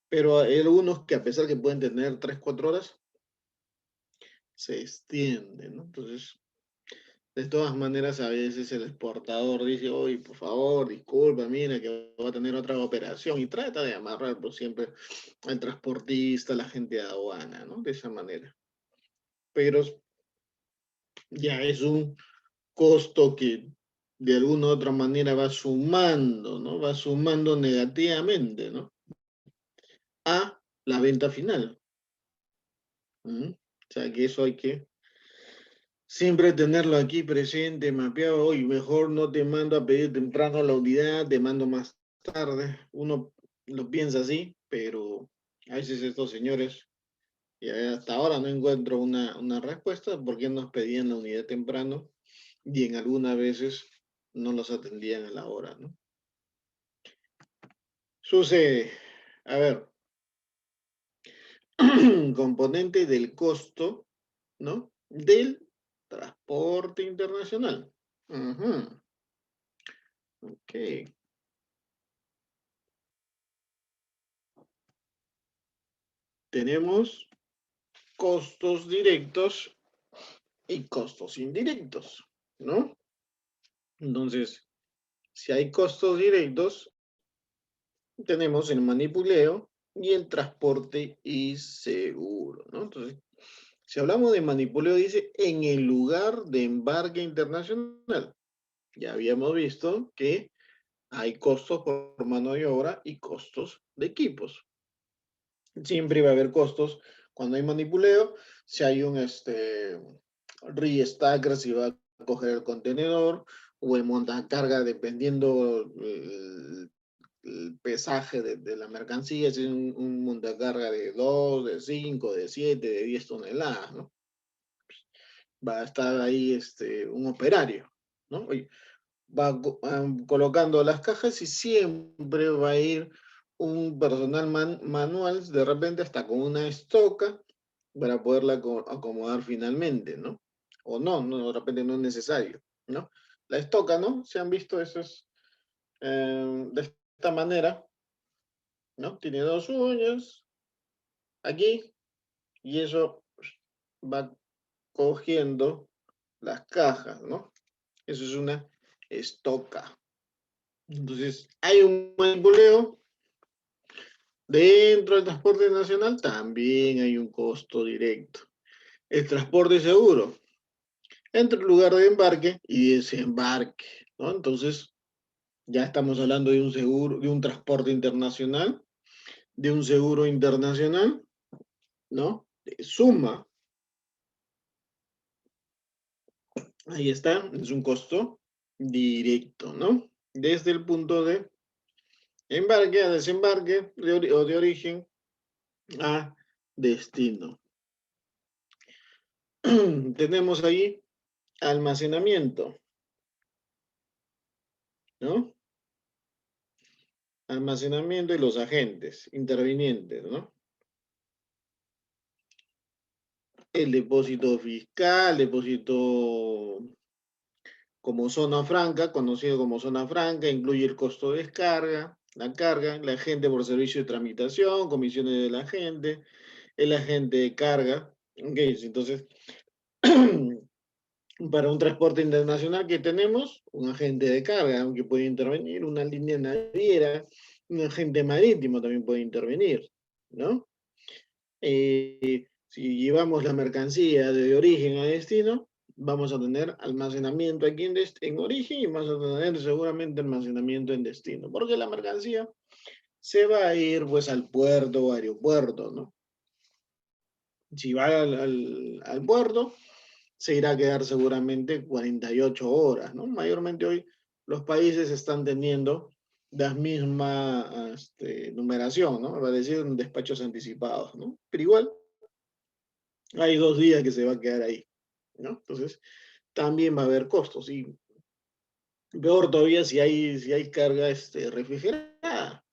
Pero hay algunos que a pesar que pueden tener 3, 4 horas, se extienden, ¿no? Entonces, de todas maneras, a veces el exportador dice, oye, por favor, disculpa, mira que voy a tener otra operación y trata de amarrar por siempre al transportista, la gente de aduana, ¿no? De esa manera. Pero ya es un costo que de alguna u otra manera va sumando, ¿no? Va sumando negativamente, ¿no? A la venta final. ¿Mm? O sea, que eso hay que siempre tenerlo aquí presente, mapeado, y mejor no te mando a pedir temprano la unidad, te mando más tarde. Uno lo piensa así, pero a veces estos señores, y hasta ahora no encuentro una respuesta, por qué nos pedían la unidad temprano y en algunas veces no los atendían a la hora, ¿no? Sucede, a ver, componente del costo, ¿no? Del transporte internacional. Ujú. Ok. Tenemos costos directos y costos indirectos, ¿no? Entonces, si hay costos directos, tenemos el manipuleo y el transporte y seguro, ¿no? Entonces, si hablamos de manipuleo, dice en el lugar de embarque internacional. Ya habíamos visto que hay costos por mano de obra y costos de equipos. Siempre va a haber costos cuando hay manipuleo. Si hay un restacker, si va a coger el contenedor, o el montacarga, dependiendo el pesaje de la mercancía, si es un montacarga de 2, de 5, de 7, de 10 toneladas, ¿no? Va a estar ahí un operario, ¿no? Y va colocando las cajas y siempre va a ir un personal manual, de repente hasta con una estoca, para poderla acomodar finalmente, ¿no? O no, no, de repente no es necesario, ¿no? La estoca, ¿no? Se han visto esos de esta manera, ¿no? Tiene dos uñas aquí y eso va cogiendo las cajas, ¿no? Eso es una estoca. Entonces, hay un manipuleo. Dentro del transporte nacional también hay un costo directo. El transporte seguro, entre el lugar de embarque y desembarque, ¿no? Entonces, ya estamos hablando de un seguro, de un transporte internacional, de un seguro internacional, ¿no? De suma, ahí está, es un costo directo, ¿no? Desde el punto de embarque a desembarque o de origen a destino. Tenemos ahí almacenamiento, ¿no? Almacenamiento y los agentes intervinientes, ¿no? El depósito fiscal, depósito como zona franca, conocido como zona franca, incluye el costo de descarga, la carga, el agente por servicio de tramitación, comisiones del agente, el agente de carga. Ok, entonces, para un transporte internacional que tenemos, un agente de carga, aunque puede intervenir, una línea naviera, un agente marítimo también puede intervenir, ¿no? Si llevamos la mercancía de origen a destino, vamos a tener almacenamiento aquí en origen y vamos a tener seguramente almacenamiento en destino, porque la mercancía se va a ir pues al puerto o aeropuerto, ¿no? Si va al puerto, se irá a quedar seguramente 48 horas, ¿no? Mayormente hoy los países están teniendo la misma numeración, ¿no? Va a decir despachos anticipados, ¿no? Pero igual hay 2 días que se va a quedar ahí, ¿no? Entonces, también va a haber costos. Y peor todavía si hay carga refrigerada.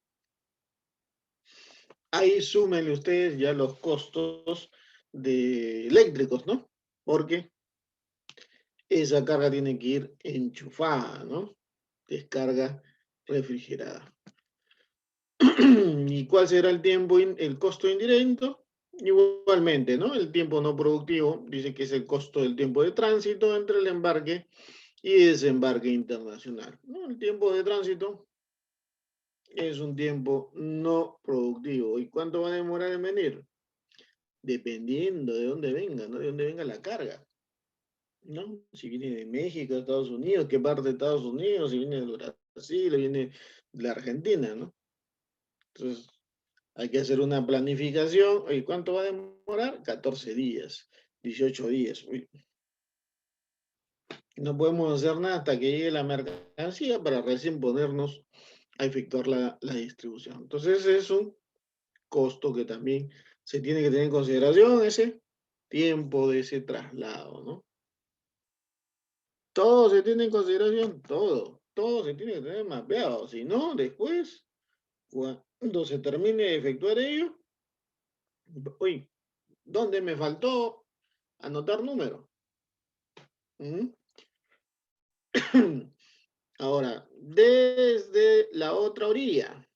Ahí súmenle ustedes ya los costos de eléctricos, ¿no? Porque esa carga tiene que ir enchufada, ¿no? Descarga refrigerada. ¿Y cuál será el tiempo, el costo indirecto? Igualmente, ¿no? El tiempo no productivo dice que es el costo del tiempo de tránsito entre el embarque y desembarque internacional, ¿no? El tiempo de tránsito es un tiempo no productivo. ¿Y cuánto va a demorar en venir? Dependiendo de dónde venga, ¿no? De dónde venga la carga, ¿no? Si viene de México, Estados Unidos, qué parte de Estados Unidos, si viene de Brasil, viene de la Argentina, ¿no? Entonces, hay que hacer una planificación. ¿Y cuánto va a demorar? 14 días, 18 días. Uy, no podemos hacer nada hasta que llegue la mercancía para recién ponernos a efectuar la distribución. Entonces es un costo que también se tiene que tener en consideración, ese tiempo de ese traslado, ¿no? Todo se tiene en consideración, todo se tiene que tener mapeado, si no, después, cuando se termine de efectuar ello, uy, ¿dónde me faltó anotar número? ¿Mm? Ahora, desde la otra orilla,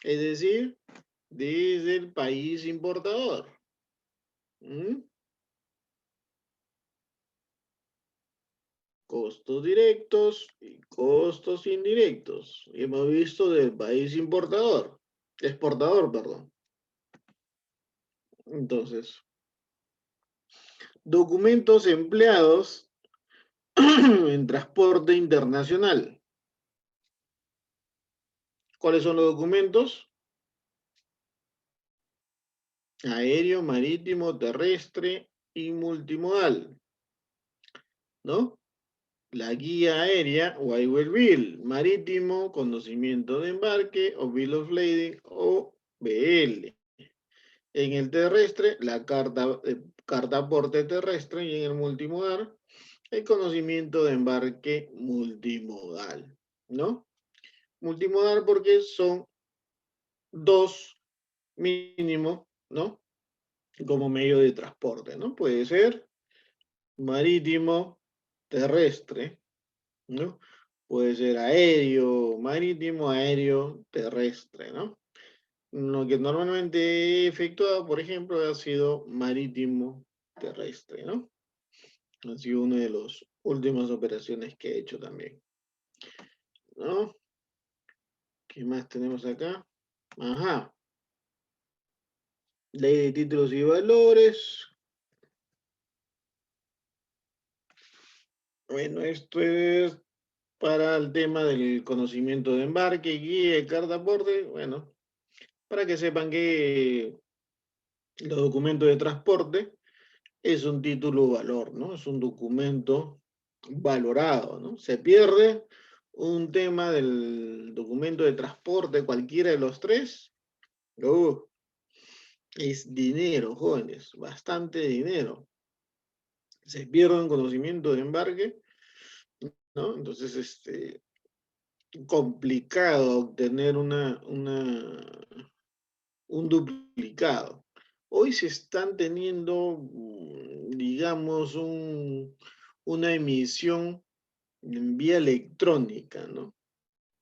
es decir, desde el país importador. ¿Mm? Costos directos y costos indirectos. Hemos visto del país importador, exportador, perdón. Entonces, documentos empleados en transporte internacional. ¿Cuáles son los documentos? Aéreo, marítimo, terrestre y multimodal, ¿no? La guía aérea o I-Will Bill, marítimo, conocimiento de embarque o Bill of Lading o BL. En el terrestre, la carta aporte terrestre y en el multimodal, el conocimiento de embarque multimodal, ¿no? Multimodal porque son dos mínimo, ¿no? Como medio de transporte, ¿no? Puede ser marítimo, terrestre, ¿no? Puede ser aéreo, marítimo, aéreo, terrestre, ¿no? Lo que normalmente he efectuado, por ejemplo, ha sido marítimo, terrestre, ¿no? Ha sido una de las últimas operaciones que he hecho también, ¿no? ¿Qué más tenemos acá? Ajá. Ley de títulos y valores. Bueno, esto es para el tema del conocimiento de embarque, guía y carta aporte. Bueno, para que sepan que los documentos de transporte es un título valor, ¿no? Es un documento valorado, ¿no? Se pierde un tema del documento de transporte, cualquiera de los tres, es dinero, jóvenes, bastante dinero. Se pierde un conocimiento de embarque, ¿no? Entonces, complicado obtener un duplicado. Hoy se están teniendo, digamos, una emisión en vía electrónica, ¿no?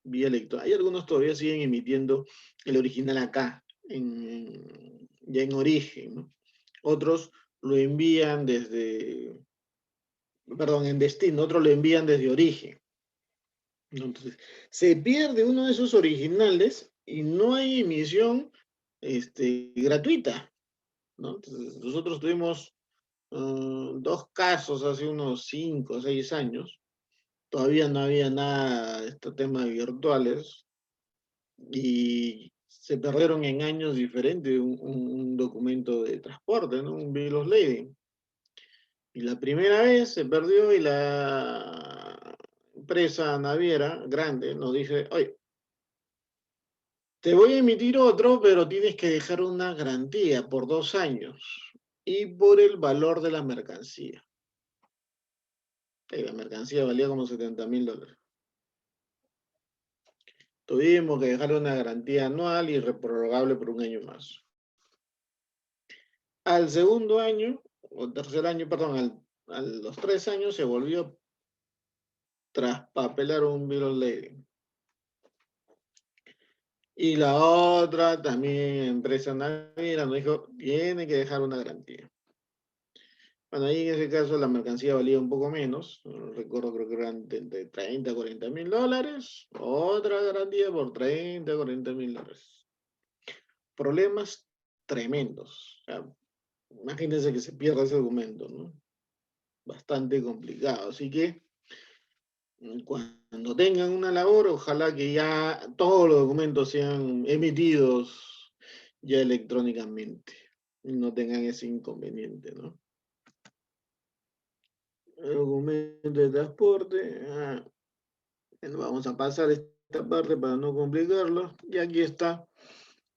Vía electrónica. Hay algunos todavía siguen emitiendo el original acá, ya en origen, ¿no? Otros lo envían desde, perdón, en destino, otros lo envían desde origen. Entonces, se pierde uno de esos originales y no hay emisión gratuita, ¿no? Entonces, nosotros tuvimos dos casos hace unos 5 o 6 años. Todavía no había nada de estos temas virtuales y se perdieron en años diferentes un documento de transporte, ¿no? Un Bill of Lading. Y la primera vez se perdió y la empresa naviera grande nos dice, oye, te voy a emitir otro, pero tienes que dejar una garantía por 2 años y por el valor de la mercancía. Y la mercancía valía como $70,000. Tuvimos que dejarle una garantía anual y reprorrogable por 1 año más. Al segundo año, o tercer año, perdón, a los 3 años se volvió a traspapelar un bill of lading. Y la otra también empresa naviera nos dijo, tiene que dejar una garantía. Bueno, ahí en ese caso la mercancía valía un poco menos, no recuerdo, creo que eran de 30 a $40,000, otra garantía por 30 a $40,000. Problemas tremendos. O sea, imagínense que se pierda ese documento, ¿no? Bastante complicado. Así que cuando tengan una labor, ojalá que ya todos los documentos sean emitidos ya electrónicamente y no tengan ese inconveniente, ¿no? El documento de transporte. Bueno, vamos a pasar esta parte para no complicarlo. Y aquí está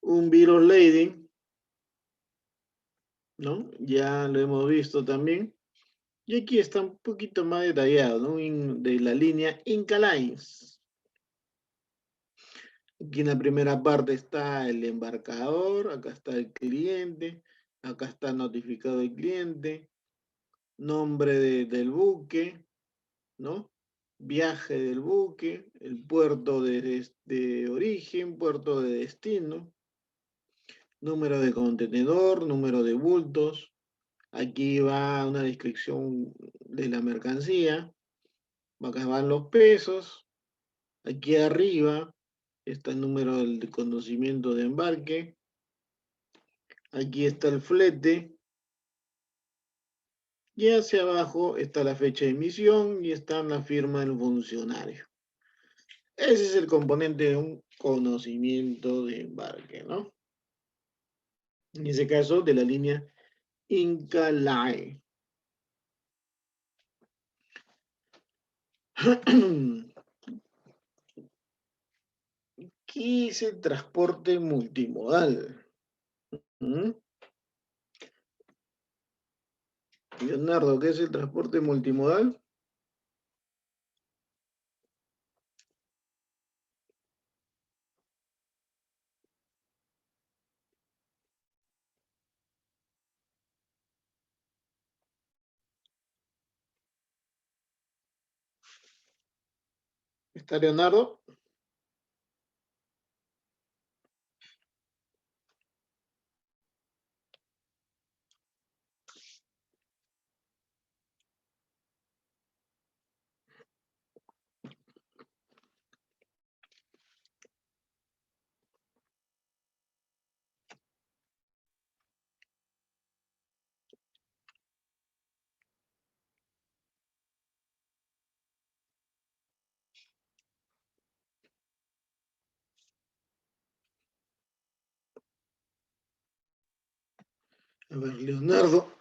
un virus lady, ¿no? Ya lo hemos visto también. Y aquí está un poquito más detallado, ¿no? De la línea Inca Lines. Aquí en la primera parte está el embarcador, acá está el cliente, acá está notificado el cliente, nombre del buque, ¿no? Viaje del buque, el puerto de origen, puerto de destino, número de contenedor, número de bultos. Aquí va una descripción de la mercancía. Acá van los pesos. Aquí arriba está el número del conocimiento de embarque. Aquí está el flete. Y hacia abajo está la fecha de emisión y está la firma del funcionario. Ese es el componente de un conocimiento de embarque, ¿no? En ese caso, de la línea Inca Line. ¿Qué es el transporte multimodal? ¿Mm? Leonardo, ¿qué es el transporte multimodal? ¿Está Leonardo? A ver, Leonardo.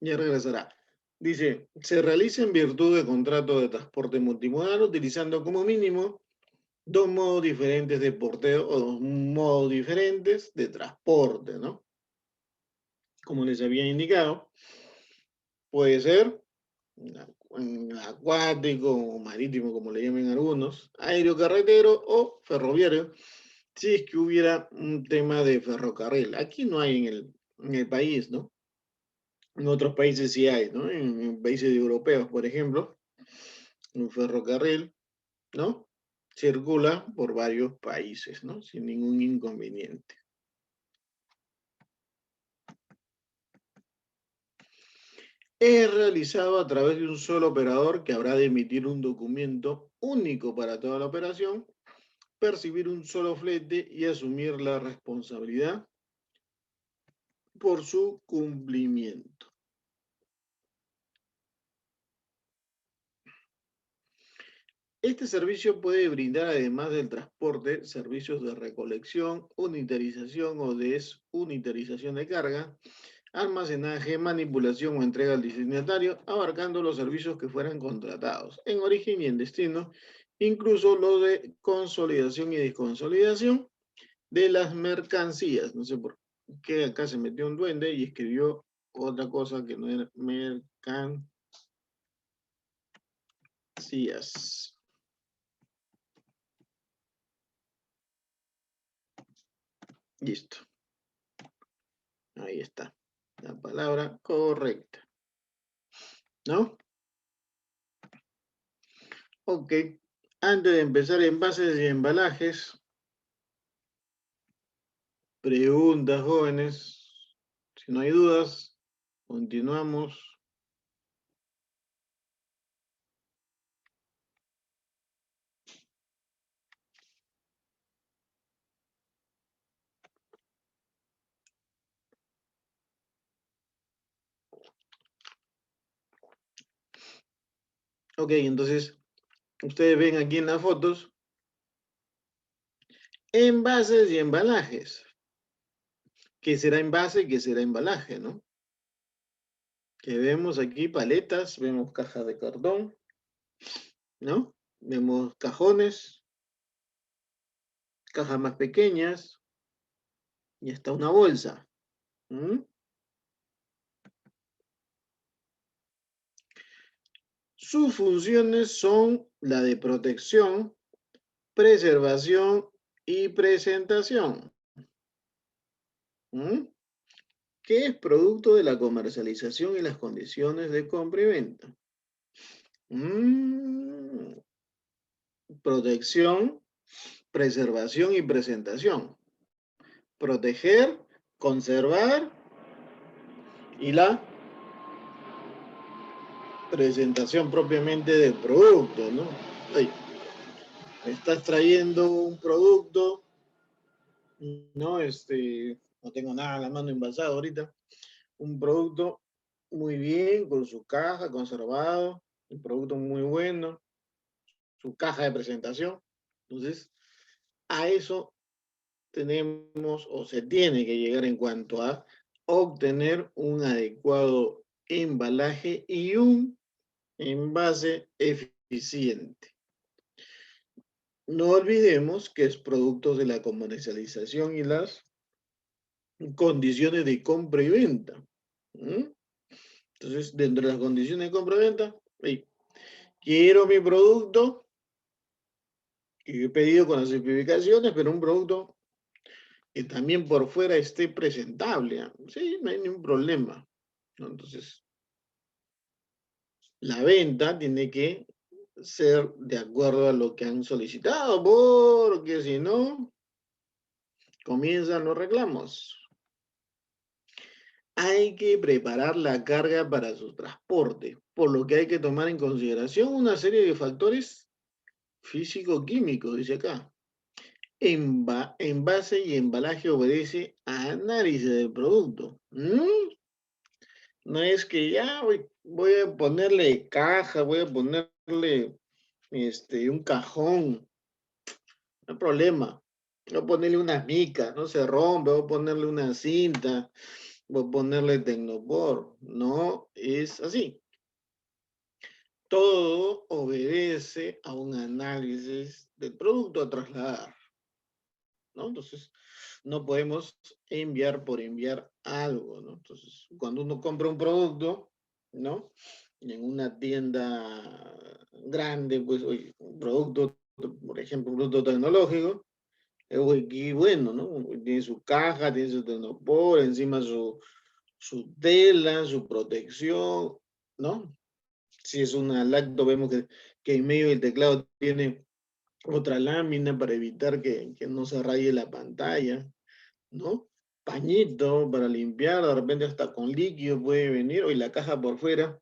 Ya regresará. Dice, se realiza en virtud de contrato de transporte multimodal utilizando como mínimo dos modos diferentes de porteo o dos modos diferentes de transporte, ¿no? Como les había indicado, puede ser acuático o marítimo, como le llaman algunos, aéreo, carretero o ferroviario, si es que hubiera un tema de ferrocarril. Aquí no hay en el país, ¿no? En otros países sí hay, ¿no? En países europeos, por ejemplo, un ferrocarril, ¿no? Circula por varios países, ¿no? Sin ningún inconveniente. Es realizado a través de un solo operador que habrá de emitir un documento único para toda la operación, percibir un solo flete y asumir la responsabilidad por su cumplimiento. Este servicio puede brindar, además del transporte, servicios de recolección, unitarización o desunitarización de carga, almacenaje, manipulación o entrega al destinatario, abarcando los servicios que fueran contratados en origen y en destino, incluso lo de consolidación y desconsolidación de las mercancías. No sé por qué acá se metió un duende y escribió otra cosa que no era mercancías. Listo. Ahí está. La palabra correcta. ¿No? Ok. Antes de empezar envases y embalajes, preguntas, jóvenes. Si no hay dudas, continuamos. Ok, entonces, ustedes ven aquí en las fotos, envases y embalajes. ¿Qué será envase y qué será embalaje, no? Que vemos aquí paletas, vemos cajas de cartón, ¿no? Vemos cajones, cajas más pequeñas y hasta una bolsa. ¿Mm? Sus funciones son la de protección, preservación y presentación. ¿Mm? Que es producto de la comercialización y las condiciones de compra y venta. Protección, preservación y presentación. Proteger, conservar y la presentación propiamente del producto, ¿no? Ay, me estás trayendo un producto, ¿no? No tengo nada a la mano envasado ahorita. Un producto muy bien, con su caja, conservado, un producto muy bueno, su caja de presentación. Entonces, a eso tenemos o se tiene que llegar en cuanto a obtener un adecuado embalaje y un envase eficiente. No olvidemos que es producto de la comercialización y las condiciones de compra y venta. Entonces, dentro de las condiciones de compra y venta, quiero mi producto que he pedido con las especificaciones, pero un producto que también por fuera esté presentable. Sí, no hay ningún problema, ¿no? Entonces, la venta tiene que ser de acuerdo a lo que han solicitado, porque si no, comienzan los reclamos. Hay que preparar la carga para su transporte, por lo que hay que tomar en consideración una serie de factores físico-químicos, dice acá. Envase y embalaje obedece a análisis del producto. No es que ya voy a ponerle caja, voy a ponerle un cajón, no hay problema. Voy a ponerle una mica, no se rompe, voy a ponerle una cinta, voy a ponerle tecnopor. No es así. Todo obedece a un análisis del producto a trasladar, ¿no? Entonces, no podemos enviar por enviar algo, ¿no? Entonces, cuando uno compra un producto, ¿no? En una tienda grande, pues, oye, un producto, por ejemplo, un producto tecnológico, y bueno, ¿no? Tiene su caja, tiene su tecnopor, encima su tela, su protección, ¿no? Si es una lacto, vemos que en medio del teclado tiene otra lámina para evitar que no se raye la pantalla, ¿no? Pañito para limpiar, de repente hasta con líquido puede venir, o y la caja por fuera,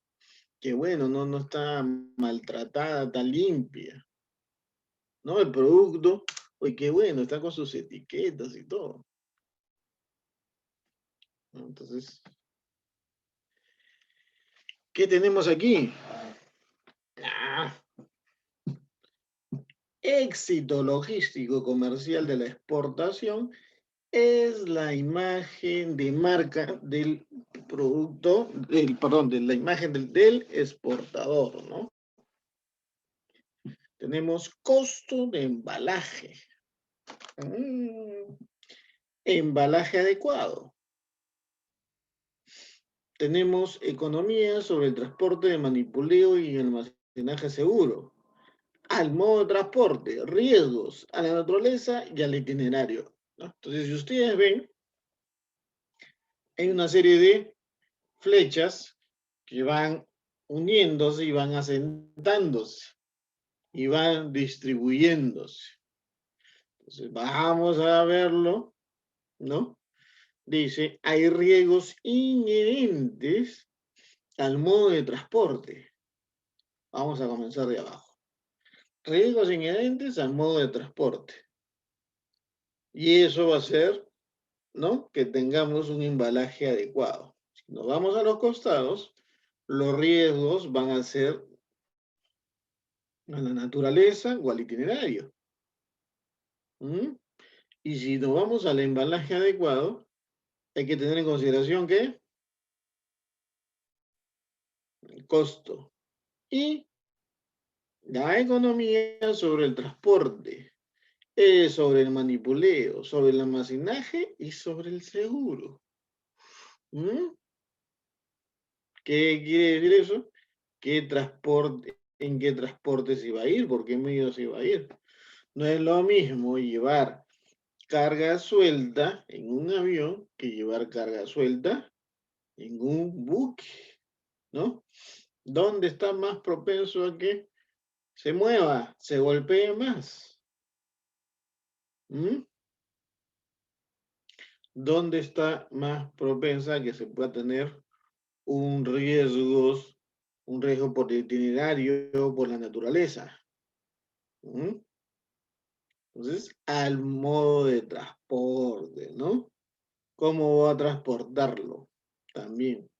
que bueno, no está maltratada, está limpia, ¿no? El producto, oye, qué bueno, está con sus etiquetas y todo, ¿no? Entonces, ¿qué tenemos aquí? Ah, éxito logístico comercial de la exportación es la imagen de marca del producto, perdón, de la imagen del exportador, ¿no? Tenemos costo de embalaje. Embalaje adecuado. Tenemos economía sobre el transporte de manipuleo y almacenaje seguro. Al modo de transporte, riesgos a la naturaleza y al itinerario, ¿no? Entonces, si ustedes ven, hay una serie de flechas que van uniéndose y van asentándose y van distribuyéndose. Entonces, vamos a verlo, ¿no? Dice, hay riesgos inherentes al modo de transporte. Vamos a comenzar de abajo. Riesgos inherentes al modo de transporte. Y eso va a ser, ¿no? Que tengamos un embalaje adecuado. Si nos vamos a los costados, los riesgos van a ser a la naturaleza o al itinerario. Y si nos vamos al embalaje adecuado, hay que tener en consideración que el costo y La economía sobre el transporte, sobre el manipuleo, sobre el almacenaje y sobre el seguro. ¿Mm? ¿Qué quiere decir eso? ¿Qué transporte, en qué transporte se iba a ir? ¿Por qué medio se iba a ir? No es lo mismo llevar carga suelta en un avión que llevar carga suelta en un buque, ¿no? ¿Dónde está más propenso a que se mueva, se golpee más? ¿Mm? ¿Dónde está más propensa a que se pueda tener un riesgo por el itinerario, por la naturaleza? ¿Mm? Entonces, al modo de transporte, ¿no? ¿Cómo va a transportarlo? También.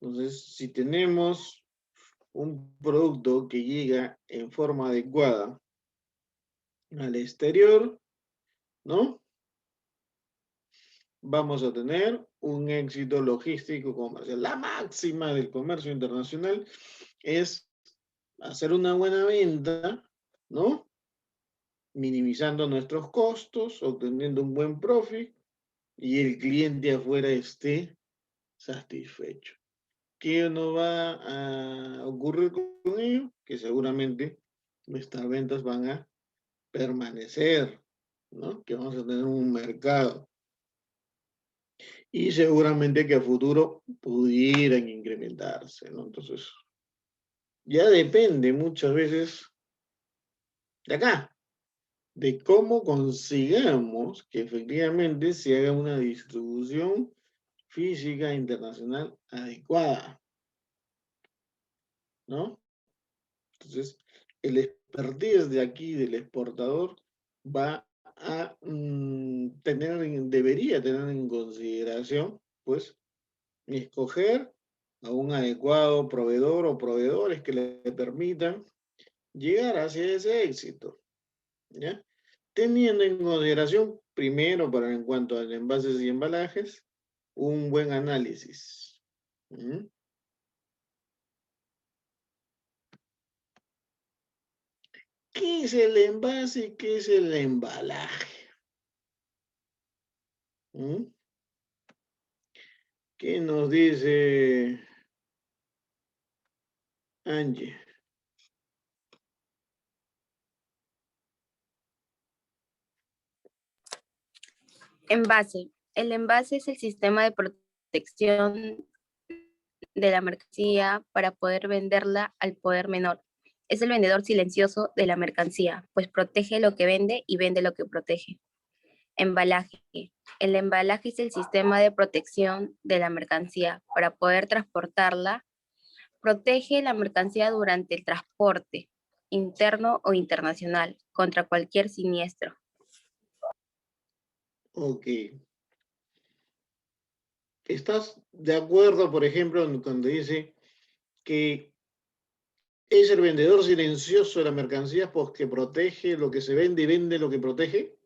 Entonces, si tenemos un producto que llega en forma adecuada al exterior, ¿no? Vamos a tener un éxito logístico comercial. La máxima del comercio internacional es hacer una buena venta, ¿no? Minimizando nuestros costos, obteniendo un buen profit y el cliente afuera esté satisfecho. ¿Qué nos va a ocurrir con ello? Que seguramente nuestras ventas van a permanecer, ¿no? Que vamos a tener un mercado. Y seguramente que a futuro pudieran incrementarse, ¿no? Entonces, ya depende muchas veces de acá, de cómo consigamos que efectivamente se haga una distribución física internacional adecuada, ¿no? Entonces, el expertise de aquí del exportador va a debería tener en consideración, pues, escoger a un adecuado proveedor o proveedores que le permitan llegar hacia ese éxito, ¿ya? Teniendo en consideración, primero, para en cuanto a envases y embalajes, un buen análisis. ¿Mm? ¿Qué es el envase y qué es el embalaje? ¿Mm? ¿Qué nos dice Angie? Envase. El envase es el sistema de protección de la mercancía para poder venderla al poder menor. Es el vendedor silencioso de la mercancía, pues protege lo que vende y vende lo que protege. Embalaje. El embalaje es el sistema de protección de la mercancía para poder transportarla. Protege la mercancía durante el transporte, interno o internacional, contra cualquier siniestro. Ok. ¿Estás de acuerdo, por ejemplo, cuando dice que es el vendedor silencioso de la mercancía porque protege lo que se vende y vende lo que protege?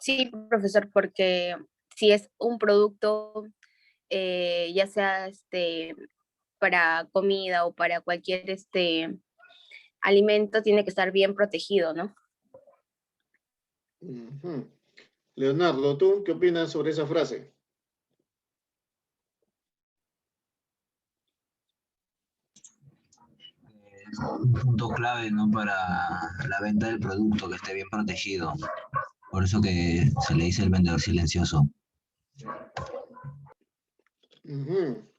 Sí, profesor, porque si es un producto, ya sea para comida o para cualquier alimento, tiene que estar bien protegido, ¿no? Ujú. Leonardo, ¿tú qué opinas sobre esa frase? Es un punto clave, ¿no? Para la venta del producto, que esté bien protegido. Por eso que se le dice el vendedor silencioso. Ujú.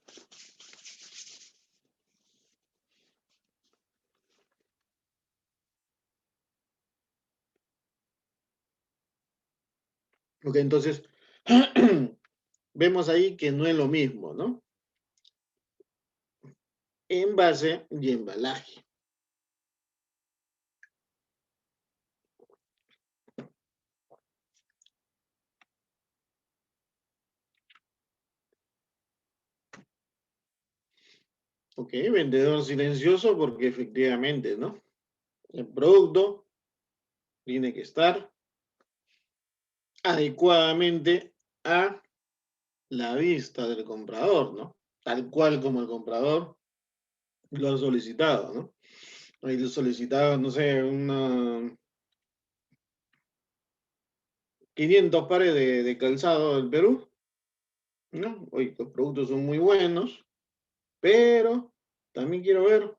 Ok, entonces vemos ahí que no es lo mismo, ¿no? Envase y embalaje. Ok, vendedor silencioso porque efectivamente, ¿no? El producto tiene que estar adecuadamente a la vista del comprador, ¿no? tal cual como el comprador lo ha solicitado, ¿no? Ahí lo solicitaba, no sé, 500 pares de calzado del Perú, ¿no? Hoy los productos son muy buenos, pero también quiero ver,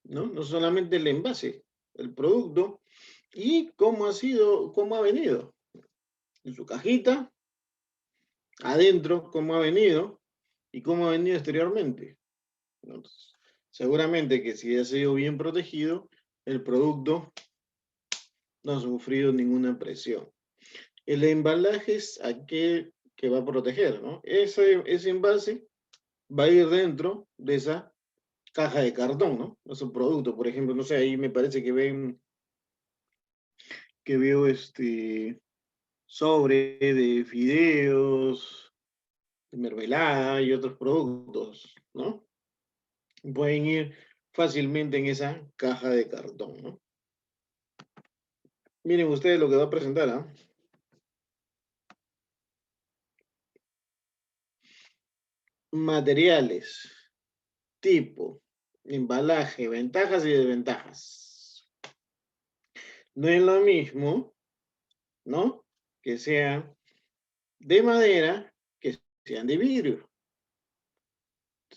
¿no? No solamente el envase, el producto y cómo ha sido, cómo ha venido. En su cajita, adentro, cómo ha venido y cómo ha venido exteriormente. Entonces, seguramente que si ha sido bien protegido, el producto no ha sufrido ninguna presión. El embalaje es aquel que va a proteger, ¿no? Ese envase va a ir dentro de esa caja de cartón, ¿no? Ese producto, por ejemplo, no sé, ahí me parece que veo sobre de fideos, de mermelada y otros productos, ¿no? Pueden ir fácilmente en esa caja de cartón, ¿no? Miren ustedes lo que va a presentar, ¿ah? Materiales, tipo, embalaje, ventajas y desventajas. No es lo mismo, ¿no? Que sean de madera que sean de vidrio.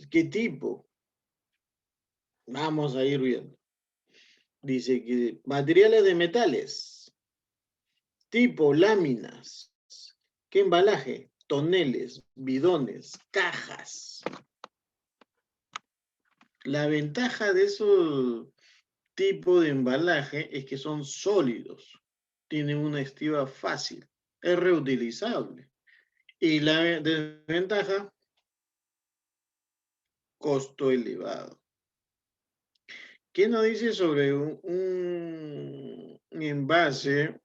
¿Qué tipo? Vamos a ir viendo. Dice que materiales de metales, tipo láminas. ¿Qué embalaje? Toneles, bidones, cajas. La ventaja de esos tipos de embalaje es que son sólidos, tienen una estiba fácil, es reutilizable. Y la desventaja, costo elevado. ¿Qué nos dice sobre un envase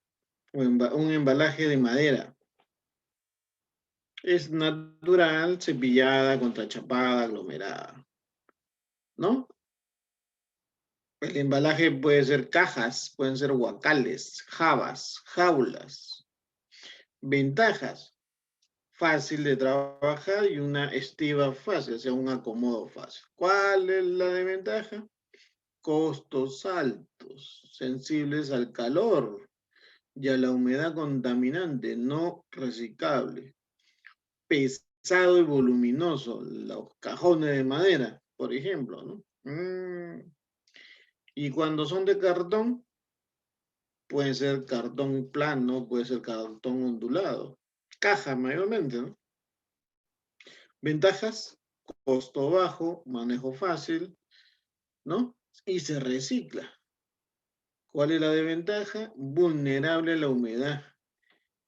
o un embalaje de madera? Es natural, cepillada, contrachapada, aglomerada, ¿no? El embalaje puede ser cajas, pueden ser guacales, jabas, jaulas. Ventajas, fácil de trabajar y una estiba fácil, o sea, un acomodo fácil. ¿Cuál es la desventaja? Costos altos, sensibles al calor y a la humedad contaminante, no reciclable. Pesado y voluminoso, los cajones de madera, por ejemplo, ¿no? Y cuando son de cartón, puede ser cartón plano, puede ser cartón ondulado. Caja mayormente, ¿no? Ventajas, costo bajo, manejo fácil, ¿no? Y se recicla. ¿Cuál es la desventaja? Vulnerable a la humedad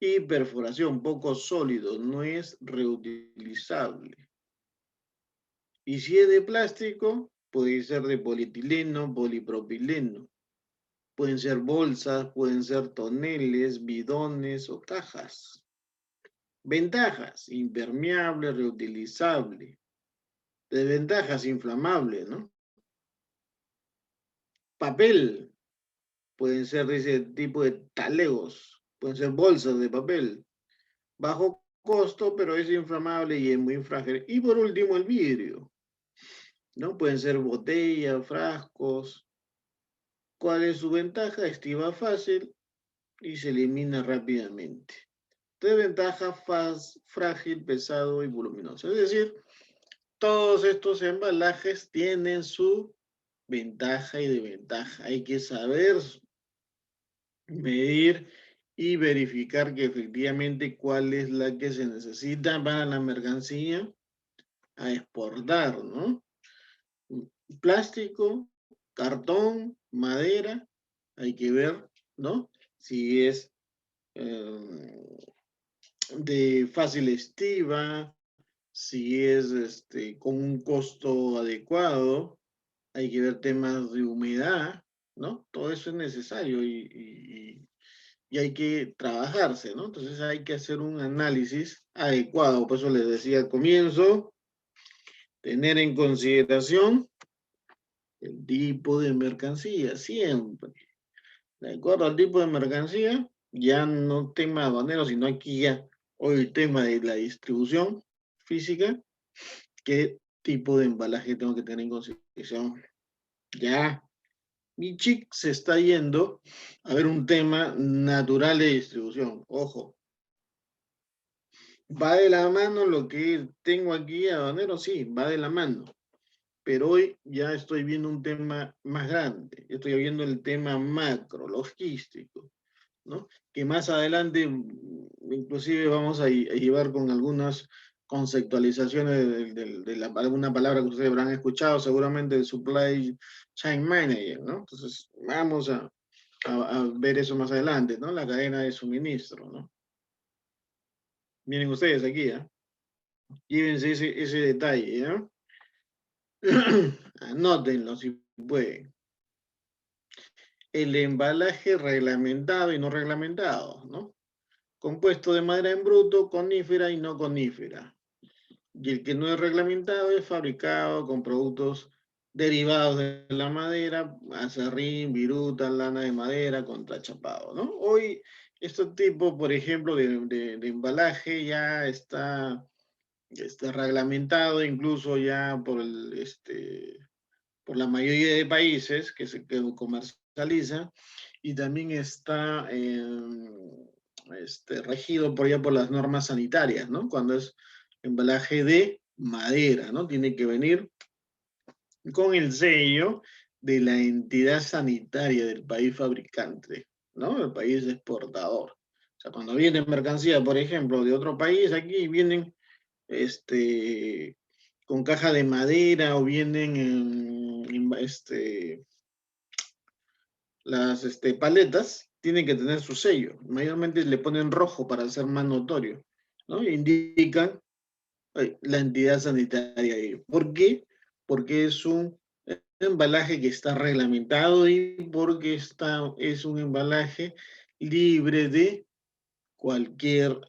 y perforación, poco sólido, no es reutilizable. Y si es de plástico, puede ser de polietileno, polipropileno. Pueden ser bolsas, pueden ser toneles, bidones o cajas. Ventajas, impermeable, reutilizable. Desventajas, inflamable, ¿no? Papel, pueden ser de ese tipo de talegos, pueden ser bolsas de papel. Bajo costo, pero es inflamable y es muy frágil. Y por último, el vidrio, ¿no? Pueden ser botellas, frascos. ¿Cuál es su ventaja? Estiva fácil y se elimina rápidamente. Desventaja, frágil, pesado y voluminoso. Es decir, todos estos embalajes tienen su ventaja y desventaja. Hay que saber medir y verificar que efectivamente cuál es la que se necesita para la mercancía a exportar, ¿no? Plástico, cartón, madera, hay que ver, ¿no? Si es de fácil estiva, si es con un costo adecuado, hay que ver temas de humedad, ¿no? Todo eso es necesario y hay que trabajarse, ¿no? Entonces hay que hacer un análisis adecuado. Por eso les decía al comienzo, tener en consideración el tipo de mercancía, siempre. De acuerdo al tipo de mercancía, ya no tema aduanero, sino aquí ya hoy el tema de la distribución física, ¿qué tipo de embalaje tengo que tener en consideración? Ya, mi chick se está yendo a ver un tema natural de distribución. Ojo, va de la mano lo que tengo aquí, habanero, sí, va de la mano. Pero hoy ya estoy viendo un tema más grande. Estoy viendo el tema macro, logístico, ¿no? Que más adelante, inclusive vamos a llevar con algunas conceptualizaciones de alguna palabra que ustedes habrán escuchado, seguramente el Supply Chain Manager, ¿no? Entonces, vamos a ver eso más adelante, ¿no? La cadena de suministro, ¿no? Miren ustedes aquí, ¿eh? Llévense ese detalle, ¿eh? Anótenlo si pueden. El embalaje reglamentado y no reglamentado, ¿no? Compuesto de madera en bruto, conífera y no conífera. Y el que no es reglamentado es fabricado con productos derivados de la madera, acerrín, viruta, lana de madera, contrachapado, ¿no? Hoy, este tipo, por ejemplo, de embalaje ya está reglamentado incluso ya por la mayoría de países que comercializan y también está regido por ya por las normas sanitarias, ¿no? Cuando es embalaje de madera, ¿no? Tiene que venir con el sello de la entidad sanitaria del país fabricante, ¿no? El país exportador. O sea, cuando viene mercancía, por ejemplo, de otro país, aquí vienen con caja de madera o vienen las paletas, tienen que tener su sello. Mayormente le ponen rojo para hacer más notorio, ¿no? Indican la entidad sanitaria ahí. ¿Por qué? Porque es un embalaje que está reglamentado y porque es un embalaje libre de cualquier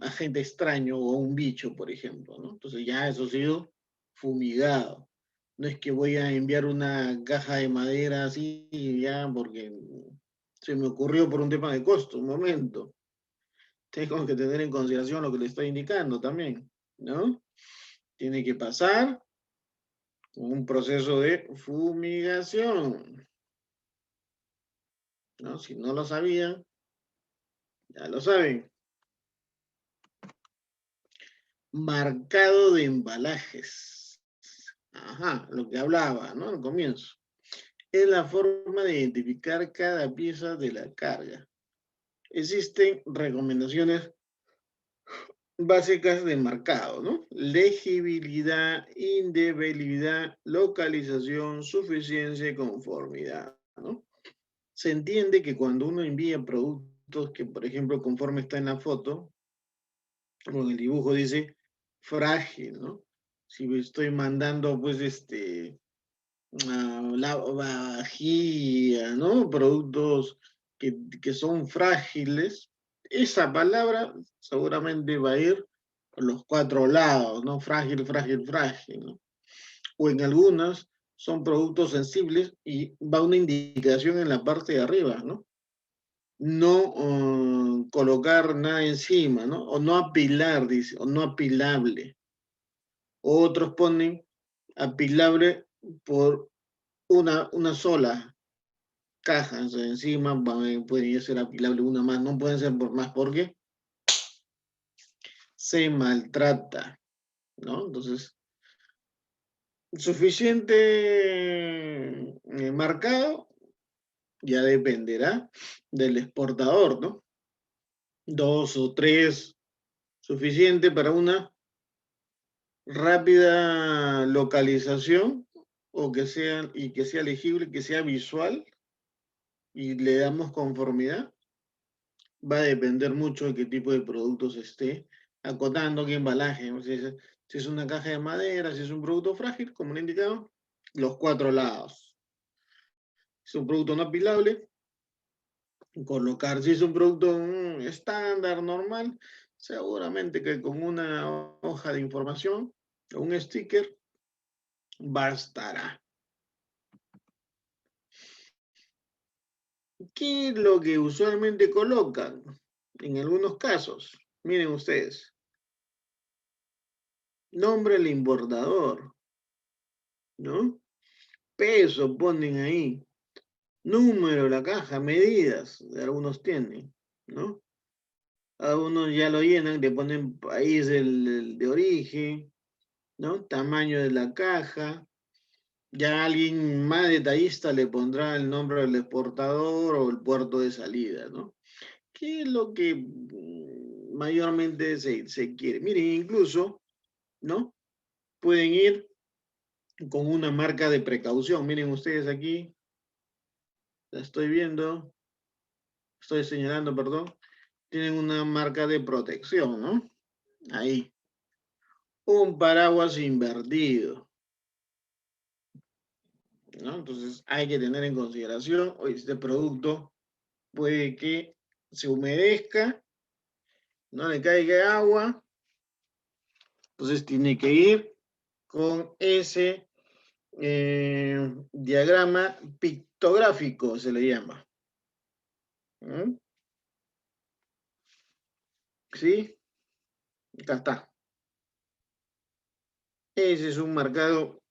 agente extraño o un bicho, por ejemplo, ¿no? Entonces ya eso ha sido fumigado. No es que voy a enviar una caja de madera así ya porque se me ocurrió por un tema de costo, un momento. Tengo que tener en consideración lo que le estoy indicando también, ¿no? Tiene que pasar un proceso de fumigación, ¿no? Si no lo sabían, ya lo saben. Marcado de embalajes. Ajá, lo que hablaba, ¿no? Al comienzo. Es la forma de identificar cada pieza de la carga. Existen recomendaciones básicas de marcado, ¿no? Legibilidad, indelebilidad, localización, suficiencia y conformidad, ¿no? Se entiende que cuando uno envía productos que, por ejemplo, conforme está en la foto, o en el dibujo dice frágil, ¿no? Si estoy mandando, pues, la vajilla, ¿no? Productos que son frágiles, esa palabra seguramente va a ir por los cuatro lados, ¿no? Frágil, frágil, frágil, ¿no? O en algunas son productos sensibles y va una indicación en la parte de arriba, ¿no? No colocar nada encima, ¿no? O no apilar, dice, o no apilable. Otros ponen apilable por una sola caja, o sea, encima pueden ser apilable una más, no pueden ser por más porque se maltrata, ¿no? Entonces, suficiente marcado ya dependerá del exportador, ¿no? 2 o 3, suficiente para una rápida localización y que sea legible, que sea visual y le damos conformidad. Va a depender mucho de qué tipo de productos esté acotando, qué embalaje. Si es una caja de madera, si es un producto frágil, como le he indicado, los 4 lados. Si es un producto no apilable, colocar. Si es un producto estándar, normal, seguramente que con una hoja de información o un sticker bastará. ¿Qué es lo que usualmente colocan? En algunos casos, miren ustedes, Nombre del importador, ¿no? Peso ponen ahí. Número de la caja, medidas, algunos tienen, ¿no? Algunos ya lo llenan, le ponen país de origen, ¿no? Tamaño de la caja. Ya alguien más detallista le pondrá el nombre del exportador o el puerto de salida, ¿no? ¿Qué es lo que mayormente se quiere? Miren, incluso, ¿no? Pueden ir con una marca de precaución. Miren ustedes aquí, la estoy viendo, estoy señalando, perdón. Tienen una marca de protección, ¿no? Ahí. Un paraguas invertido, ¿no? Entonces hay que tener en consideración, hoy este producto puede que se humedezca, no le caiga agua, entonces tiene que ir con ese diagrama pictográfico, se le llama. ¿Mm? ¿Sí? Acá está. Ese es un marcado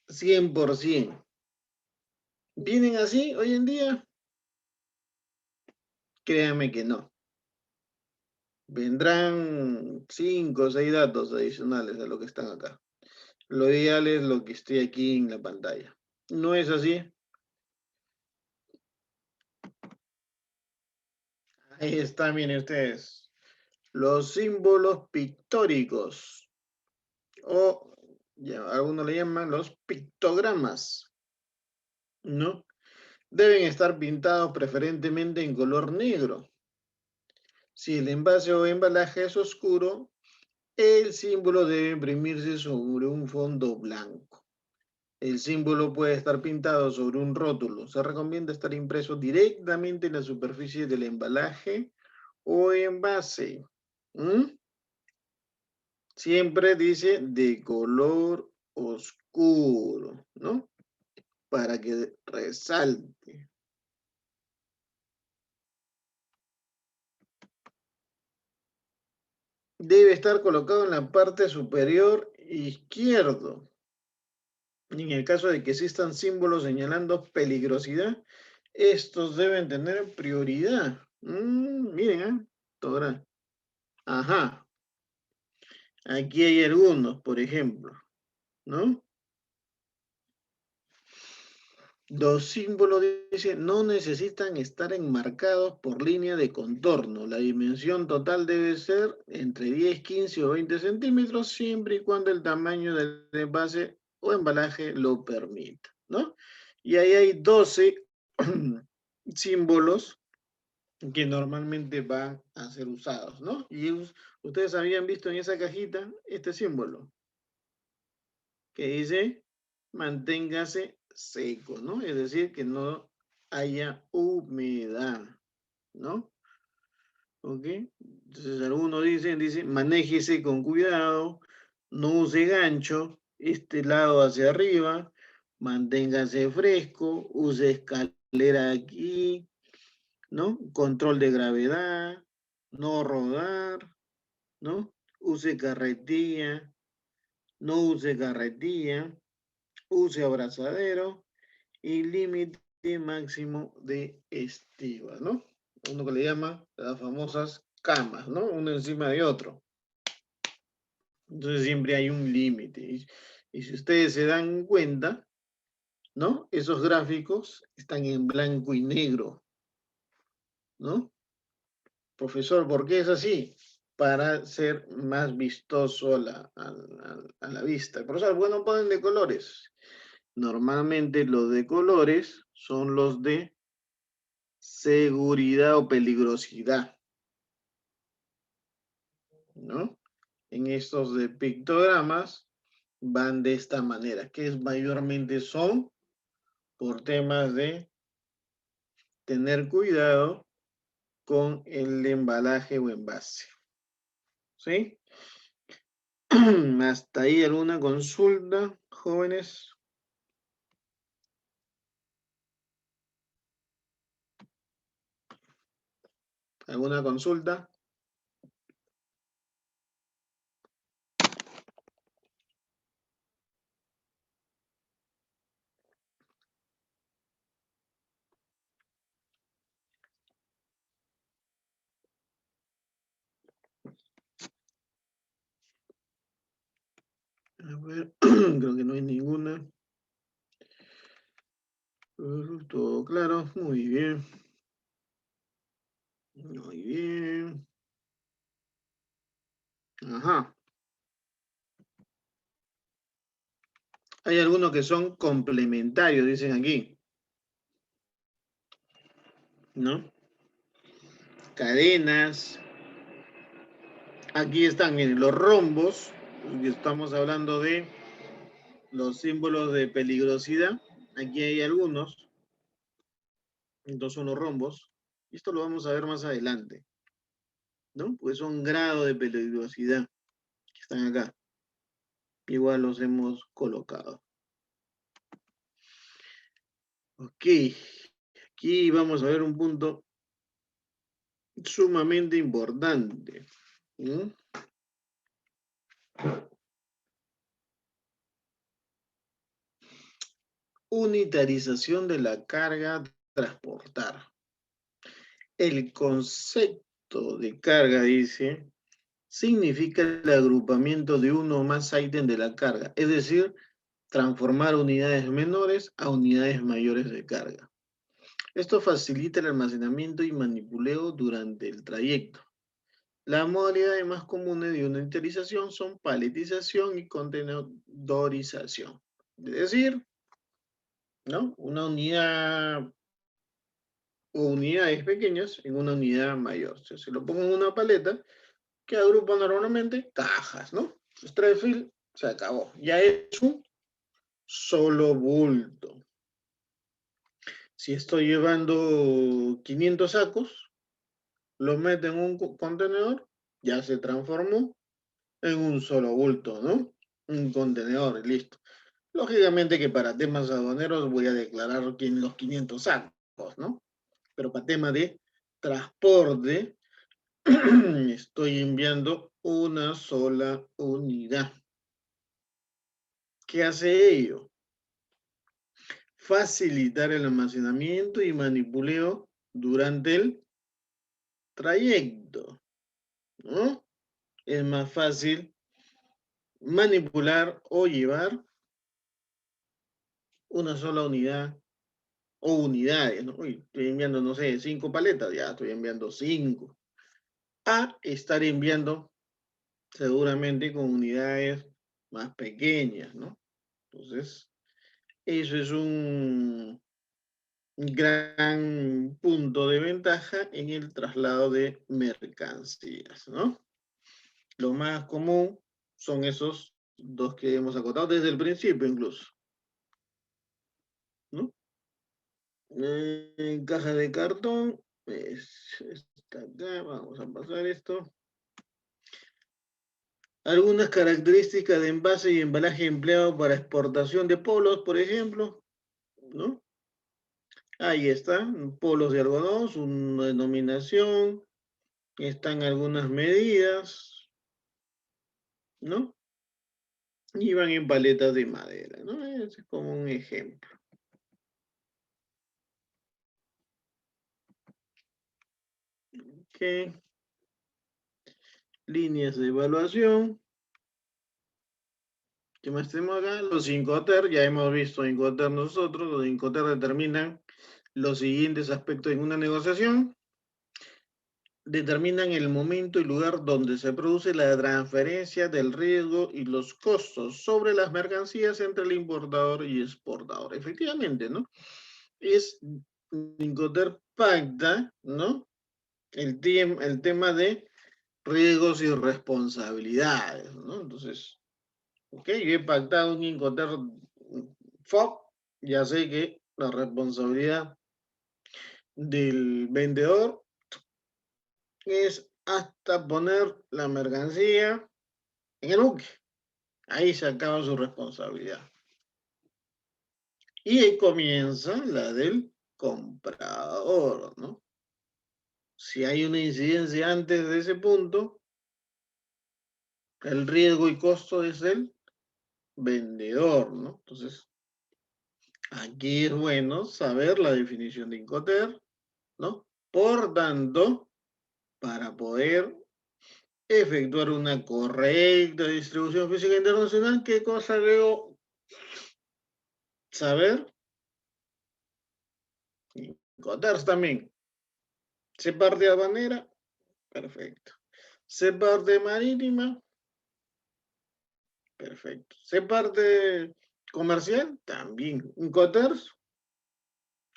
100%. ¿Vienen así hoy en día? Créanme que no. Vendrán 5 o 6 datos adicionales a lo que están acá. Lo ideal es lo que esté aquí en la pantalla. ¿No es así? Ahí está, miren ustedes. Los símbolos pictóricos. O ya, algunos le llaman los pictogramas, ¿no? Deben estar pintados preferentemente en color negro. Si el envase o embalaje es oscuro, el símbolo debe imprimirse sobre un fondo blanco. El símbolo puede estar pintado sobre un rótulo. Se recomienda estar impreso directamente en la superficie del embalaje o envase. ¿Mm? Siempre dice de color oscuro, ¿no? Para que resalte. Debe estar colocado en la parte superior izquierdo. En el caso de que existan símbolos señalando peligrosidad, estos deben tener prioridad. Miren, ¿eh? Ajá. Aquí hay algunos, por ejemplo, ¿no? Los símbolos, dice, no necesitan estar enmarcados por línea de contorno. La dimensión total debe ser entre 10, 15 o 20 centímetros, siempre y cuando el tamaño del envase o embalaje lo permita, ¿no? Y ahí hay 12 símbolos que normalmente van a ser usados, ¿no? Y ustedes habían visto en esa cajita este símbolo que dice manténgase seco, ¿no? Es decir, que no haya humedad, ¿no? ¿Ok? Entonces algunos dice, manéjese con cuidado, no use gancho, este lado hacia arriba, manténgase fresco, use escalera aquí, ¿no? Control de gravedad, no rodar, ¿no? Use carretilla, no use carretilla, use abrazadero y límite máximo de estiva, ¿no? Uno que le llama las famosas camas, ¿no? Uno encima de otro. Entonces siempre hay un límite. Y si ustedes se dan cuenta, ¿no? Esos gráficos están en blanco y negro, ¿no? Profesor, ¿por qué es así? Para ser más vistoso a la vista. Profesor, bueno, ponen de colores. Normalmente los de colores son los de seguridad o peligrosidad, ¿no? En estos de pictogramas van de esta manera, que es mayormente son por temas de tener cuidado con el embalaje o envase. ¿Sí? Hasta ahí alguna consulta, jóvenes. ¿Alguna consulta? ver, creo que no hay ninguna. Todo claro, muy bien. Muy bien. Ajá. Hay algunos que son complementarios, dicen aquí, ¿no? Cadenas. Aquí están, miren, los rombos. Y estamos hablando de los símbolos de peligrosidad. Aquí hay algunos. Estos son los rombos. Esto lo vamos a ver más adelante, ¿no? Pues son grados de peligrosidad que están acá. Igual los hemos colocado. Ok. Aquí vamos a ver un punto sumamente importante. ¿No? Unitarización de la carga a transportar. El concepto de carga, dice, significa el agrupamiento de uno o más ítems de la carga, es decir, transformar unidades menores a unidades mayores de carga. Esto facilita el almacenamiento y manipuleo durante el trayecto. Las modalidades más comunes de unitarización son paletización y contenedorización. Es decir, ¿no? Una unidad o unidades pequeñas en una unidad mayor. O sea, se lo pongo en una paleta que agrupa normalmente cajas, ¿no? Los tres filas, se acabó. Ya es un solo bulto. Si estoy llevando 500 sacos, los meto en un contenedor, ya se transformó en un solo bulto, ¿no? Un contenedor, listo. Lógicamente que para temas aduaneros voy a declarar los 500 sacos, ¿no? Pero para temas de transporte, estoy enviando una sola unidad. ¿Qué hace ello? Facilitar el almacenamiento y manipuleo durante el trayecto, ¿no? Es más fácil manipular o llevar una sola unidad o unidades, ¿no? Uy, estoy enviando, no sé, 5 paletas, ya estoy enviando 5. A estar enviando seguramente con unidades más pequeñas, ¿no? Entonces, eso es un gran punto de ventaja en el traslado de mercancías, ¿no? Lo más común son esos dos que hemos acotado desde el principio incluso, ¿no? Caja de cartón, está acá, vamos a pasar esto. Algunas características de envase y embalaje empleado para exportación de polos, por ejemplo, ¿no? Ahí están, polos de algodón, su denominación, están algunas medidas, ¿no? Y van en paletas de madera, ¿no? Ese es como un ejemplo. Ok. Líneas de evaluación. ¿Qué más tenemos acá? Los Incoterm, ya hemos visto Incoterm nosotros. Los Incoterm determinan los siguientes aspectos en una negociación. Determinan el momento y lugar donde se produce la transferencia del riesgo y los costos sobre las mercancías entre el importador y exportador. Efectivamente, ¿no? Es Incoterm pacta, ¿no? El tema de riesgos y responsabilidades, ¿no? Entonces, ok, yo he pactado un Incoterm FOB, ya sé que la responsabilidad del vendedor es hasta poner la mercancía en el buque. Ahí se acaba su responsabilidad. Y ahí comienza la del comprador, ¿no? Si hay una incidencia antes de ese punto, el riesgo y costo es del vendedor, ¿no? Entonces, aquí es bueno saber la definición de Incoterm, ¿no? Por tanto, para poder efectuar una correcta distribución física internacional. ¿Qué cosa debo saber? Incoterms también. ¿Se parte aduanera? Perfecto. ¿Se parte marítima? Perfecto. ¿Se parte comercial? También. Incoterms,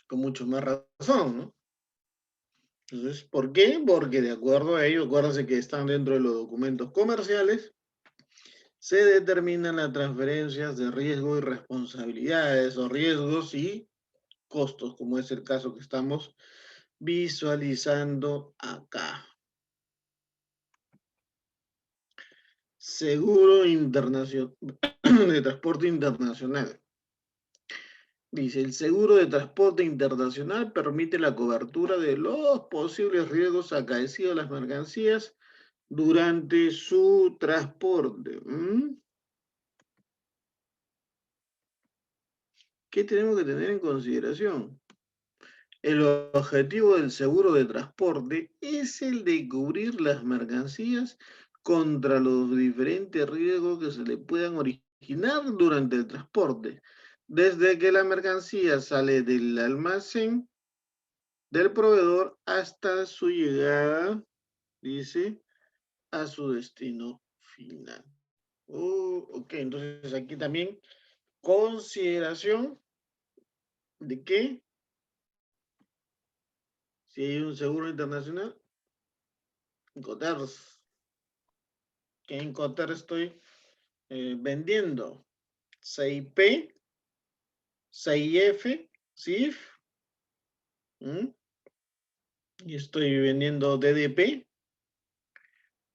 con mucho más razón, ¿no? Entonces, ¿por qué? Porque de acuerdo a ello, acuérdense que están dentro de los documentos comerciales, se determinan las transferencias de riesgo y responsabilidades, o riesgos y costos, como es el caso que estamos visualizando acá. Seguro internacional de transporte internacional. Dice, el seguro de transporte internacional permite la cobertura de los posibles riesgos acaecidos a las mercancías durante su transporte. ¿Qué tenemos que tener en consideración? El objetivo del seguro de transporte es el de cubrir las mercancías contra los diferentes riesgos que se le puedan originar durante el transporte, desde que la mercancía sale del almacén del proveedor hasta su llegada, dice, a su destino final. Ok, entonces aquí también consideración de que si hay un seguro internacional, Incoterms. ¿Qué Incoterms estoy vendiendo? 6P, 6F, CIF, y estoy vendiendo DDP.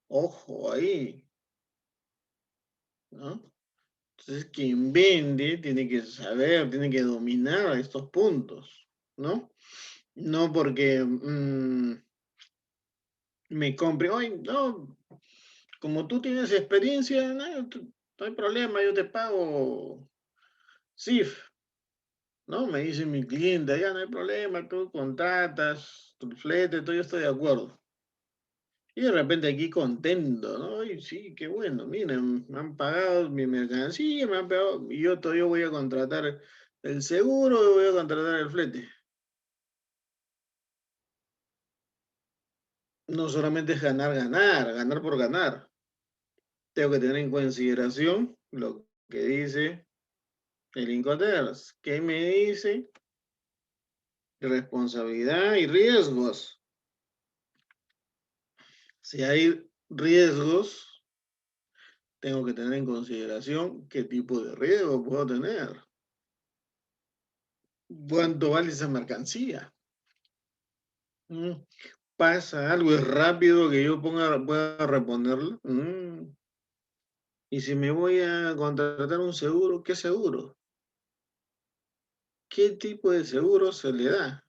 Ojo ahí, ¿no? Entonces, quien vende tiene que saber, tiene que dominar estos puntos, ¿no? No porque me compre, oye, no, como tú tienes experiencia, no, no hay problema, yo te pago CIF, ¿no? Me dice mi cliente, ya no hay problema, tú contratas, tu flete, todo, yo estoy de acuerdo. Y de repente aquí contento, ¿no? Y sí, qué bueno, miren, me han pagado mi mercancía, me han pagado, y yo todavía voy a contratar el seguro, y voy a contratar el flete. No solamente es ganar, ganar, ganar por ganar. Tengo que tener en consideración lo que dice el Incoterms. ¿Qué me dice? Responsabilidad y riesgos. Si hay riesgos, tengo que tener en consideración qué tipo de riesgo puedo tener. ¿Cuánto vale esa mercancía? ¿Pasa algo? ¿Es rápido que yo pueda reponerlo? Y si me voy a contratar un seguro, ¿qué seguro? ¿Qué tipo de seguro se le da?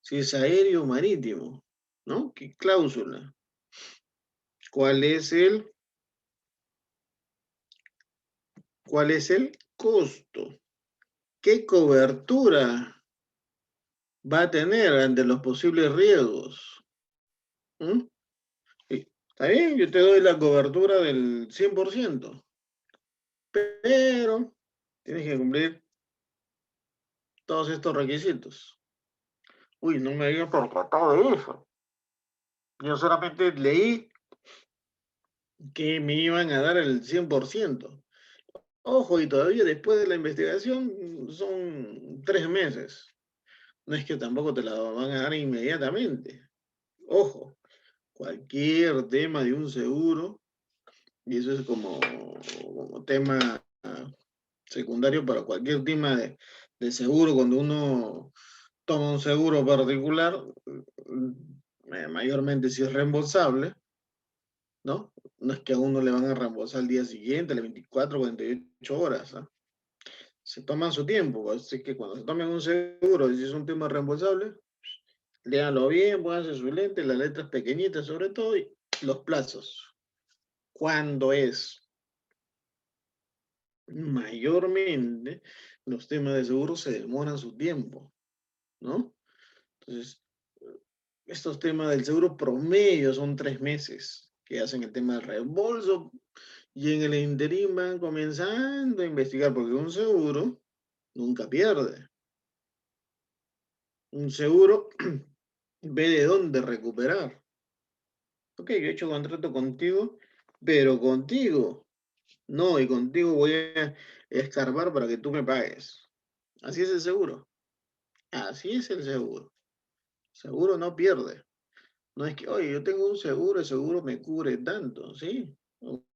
Si es aéreo o marítimo, ¿no? ¿Qué cláusula? ¿Cuál es el costo? ¿Qué cobertura va a tener ante los posibles riesgos? Sí, está bien, yo te doy la cobertura del 100%, pero tienes que cumplir todos estos requisitos. Uy, no me había percatado de eso. Yo solamente leí que me iban a dar el 100%. Ojo, y todavía después de la investigación son 3 meses. No es que tampoco te la van a dar inmediatamente. Ojo, cualquier tema de un seguro, y eso es como tema secundario para cualquier tema de seguro, cuando uno toma un seguro particular, mayormente si es reembolsable, ¿no? No es que a uno le van a reembolsar al día siguiente, las 24, 48 horas, ¿no? Se toman su tiempo, así que cuando se tomen un seguro, y si es un tema reembolsable, léanlo bien, pónganse su lente, las letras pequeñitas sobre todo, y los plazos. ¿Cuándo es? Mayormente, los temas de seguro se demoran su tiempo, ¿no? Entonces, estos temas del seguro promedio son 3 meses. que hacen el tema del reembolso y en el interín van comenzando a investigar, porque un seguro nunca pierde. Un seguro ve de dónde recuperar. Ok, yo he hecho contrato contigo, pero contigo no, y contigo voy a escarbar para que tú me pagues. Así es el seguro. Así es el seguro. Seguro no pierde. No es que, oye, yo tengo un seguro, el seguro me cubre tanto, ¿sí?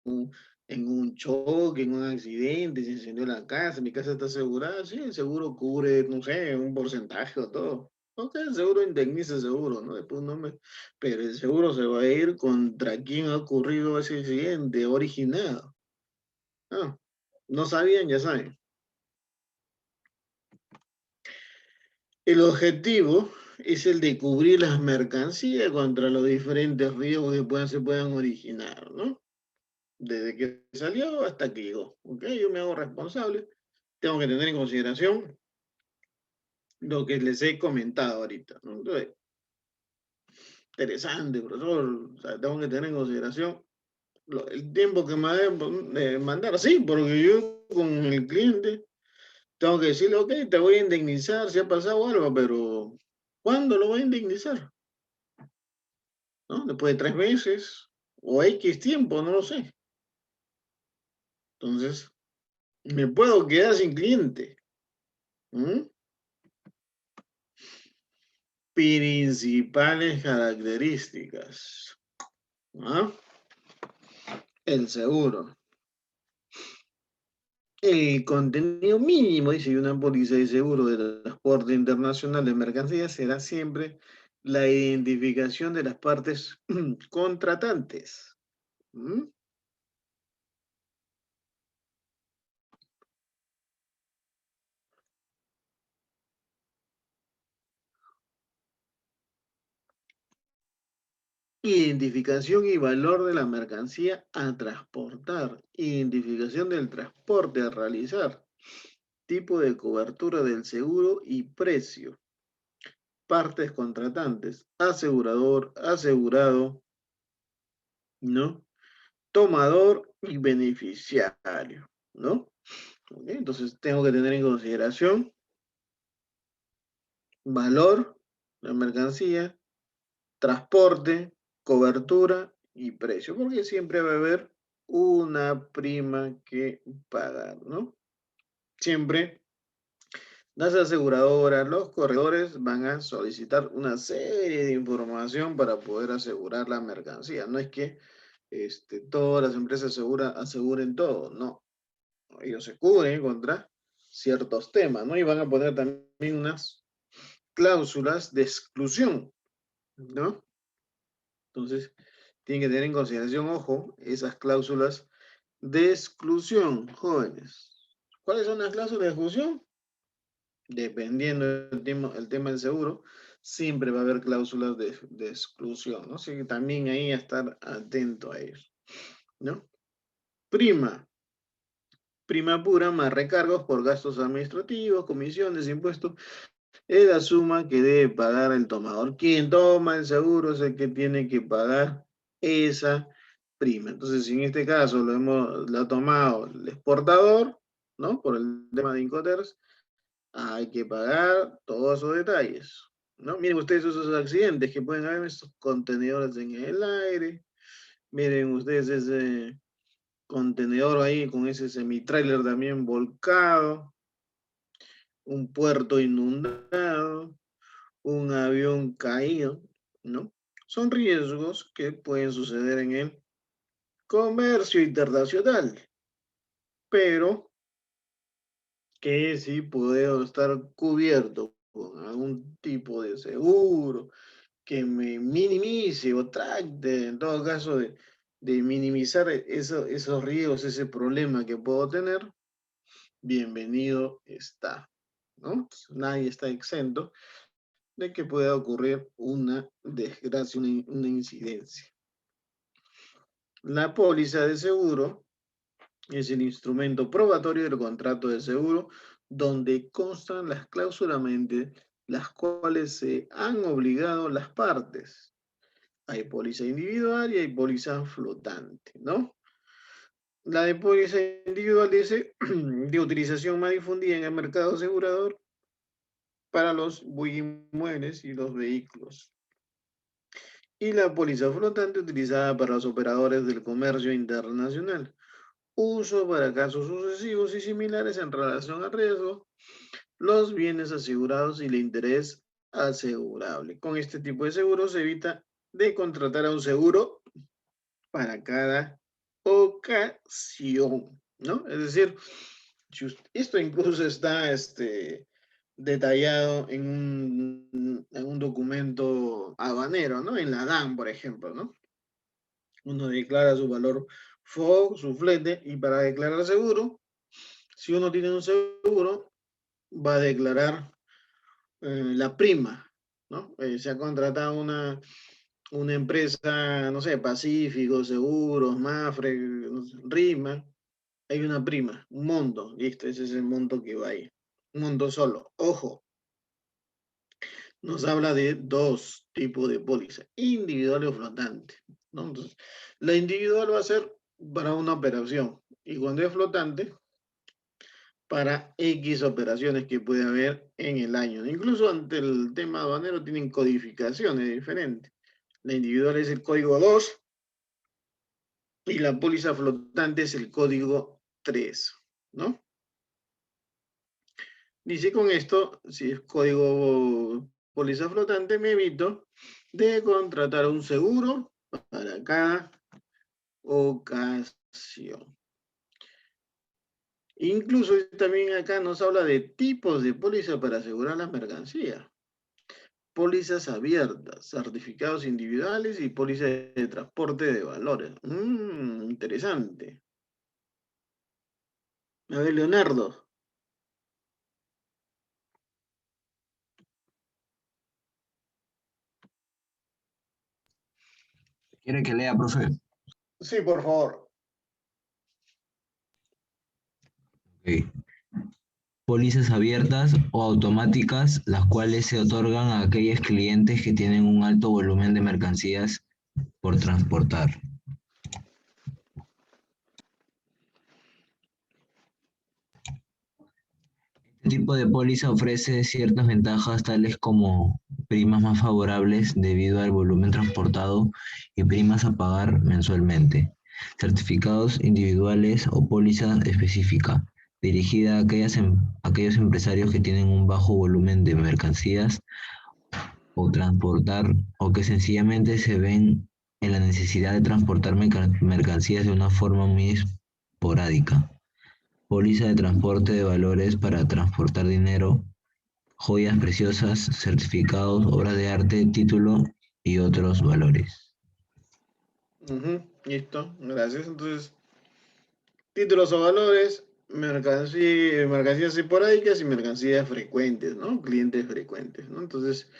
En un choque, en un accidente, se incendió la casa, mi casa está asegurada, sí, el seguro cubre, no sé, un porcentaje o todo. Ok, el seguro indemniza el seguro, ¿no? Después no me... Pero el seguro se va a ir contra quien ha ocurrido ese accidente originado. Ah, no sabían, ya saben. El objetivo es el de cubrir las mercancías contra los diferentes riesgos que se puedan originar, ¿no? Desde que salió hasta que llegó. ¿Ok? Yo me hago responsable. Tengo que tener en consideración lo que les he comentado ahorita, ¿no? Entonces, interesante, profesor. O sea, tengo que tener en consideración el tiempo que me deben de mandar. Sí, porque yo con el cliente tengo que decirle, ok, te voy a indemnizar si ha pasado algo, pero ¿cuándo lo voy a indemnizar? ¿No? Después de 3 meses o X tiempo, no lo sé. Entonces, me puedo quedar sin cliente. ¿Mm? Principales características. ¿Ah? El seguro. El contenido mínimo, dice, de una póliza de seguro de transporte internacional de mercancías será siempre la identificación de las partes contratantes. ¿Mm? Identificación y valor de la mercancía a transportar. Identificación del transporte a realizar. Tipo de cobertura del seguro y precio. Partes contratantes. Asegurador, asegurado, ¿no? Tomador y beneficiario, ¿no? Ok, entonces tengo que tener en consideración valor, la mercancía, transporte, cobertura y precio, porque siempre va a haber una prima que pagar, ¿no? Siempre las aseguradoras, los corredores van a solicitar una serie de información para poder asegurar la mercancía. No es que todas las empresas aseguren todo, no. Ellos se cubren contra ciertos temas, ¿no? Y van a poner también unas cláusulas de exclusión, ¿no? Entonces, tienen que tener en consideración, ojo, esas cláusulas de exclusión, jóvenes. ¿Cuáles son las cláusulas de exclusión? Dependiendo el tema del seguro, siempre va a haber cláusulas de exclusión, ¿no? Así que también ahí a estar atento a ellos, ¿no? Prima. Prima pura más recargos por gastos administrativos, comisiones, impuestos, es la suma que debe pagar el tomador. Quien toma el seguro es el que tiene que pagar esa prima. Entonces, si en este caso lo ha tomado el exportador, ¿no? Por el tema de Incoterms, hay que pagar todos esos detalles, ¿no? Miren ustedes esos accidentes que pueden haber, estos contenedores en el aire. Miren ustedes ese contenedor ahí con ese semi-trailer también volcado, un puerto inundado, un avión caído, ¿no? Son riesgos que pueden suceder en el comercio internacional, pero que sí puede estar cubierto con algún tipo de seguro que me minimice o trate, en todo caso, de minimizar esos riesgos, ese problema que puedo tener, bienvenido está, ¿no? Nadie está exento de que pueda ocurrir una desgracia, una incidencia. La póliza de seguro es el instrumento probatorio del contrato de seguro donde constan las cláusulas las cuales se han obligado las partes. Hay póliza individual y hay póliza flotante, ¿no? La de póliza individual dice de utilización más difundida en el mercado asegurador para los inmuebles y los vehículos. Y la póliza flotante utilizada para los operadores del comercio internacional. Uso para casos sucesivos y similares en relación al riesgo, los bienes asegurados y el interés asegurable. Con este tipo de seguros se evita de contratar a un seguro para cada ocasión, ¿no? Es decir, esto incluso está detallado en un documento aduanero, ¿no? En la DAN, por ejemplo, ¿no? Uno declara su valor FOB, su flete, y para declarar seguro, si uno tiene un seguro, va a declarar la prima, ¿no? Se ha contratado una empresa, no sé, Pacífico, Seguros, Mafre, no sé, Rima, hay una prima, un monto, listo, ese es el monto que va ahí. Un monto solo. Ojo, nos habla de dos tipos de póliza, individual o flotante, ¿no? Entonces, la individual va a ser para una operación y cuando es flotante, para X operaciones que puede haber en el año. Incluso ante el tema aduanero tienen codificaciones diferentes. La individual es el código 2 y la póliza flotante es el código 3, ¿no? Dice con esto, si es código póliza flotante, me evito de contratar un seguro para cada ocasión. Incluso también acá nos habla de tipos de póliza para asegurar la mercancía. Pólizas abiertas, certificados individuales y póliza de transporte de valores. Interesante. A ver, Leonardo. ¿Quiere que lea, profe? Sí, por favor. Ok. Pólizas abiertas o automáticas, las cuales se otorgan a aquellos clientes que tienen un alto volumen de mercancías por transportar. Este tipo de póliza ofrece ciertas ventajas tales como primas más favorables debido al volumen transportado y primas a pagar mensualmente. Certificados individuales o póliza específica, dirigida a aquellos empresarios que tienen un bajo volumen de mercancías o transportar o que sencillamente se ven en la necesidad de transportar mercancías de una forma muy esporádica. Póliza de transporte de valores para transportar dinero, joyas preciosas, certificados, obras de arte, título y otros valores. Listo, gracias. Entonces, títulos o valores, mercancías esporádicas y mercancías frecuentes, ¿no? Clientes frecuentes, ¿no? Entonces,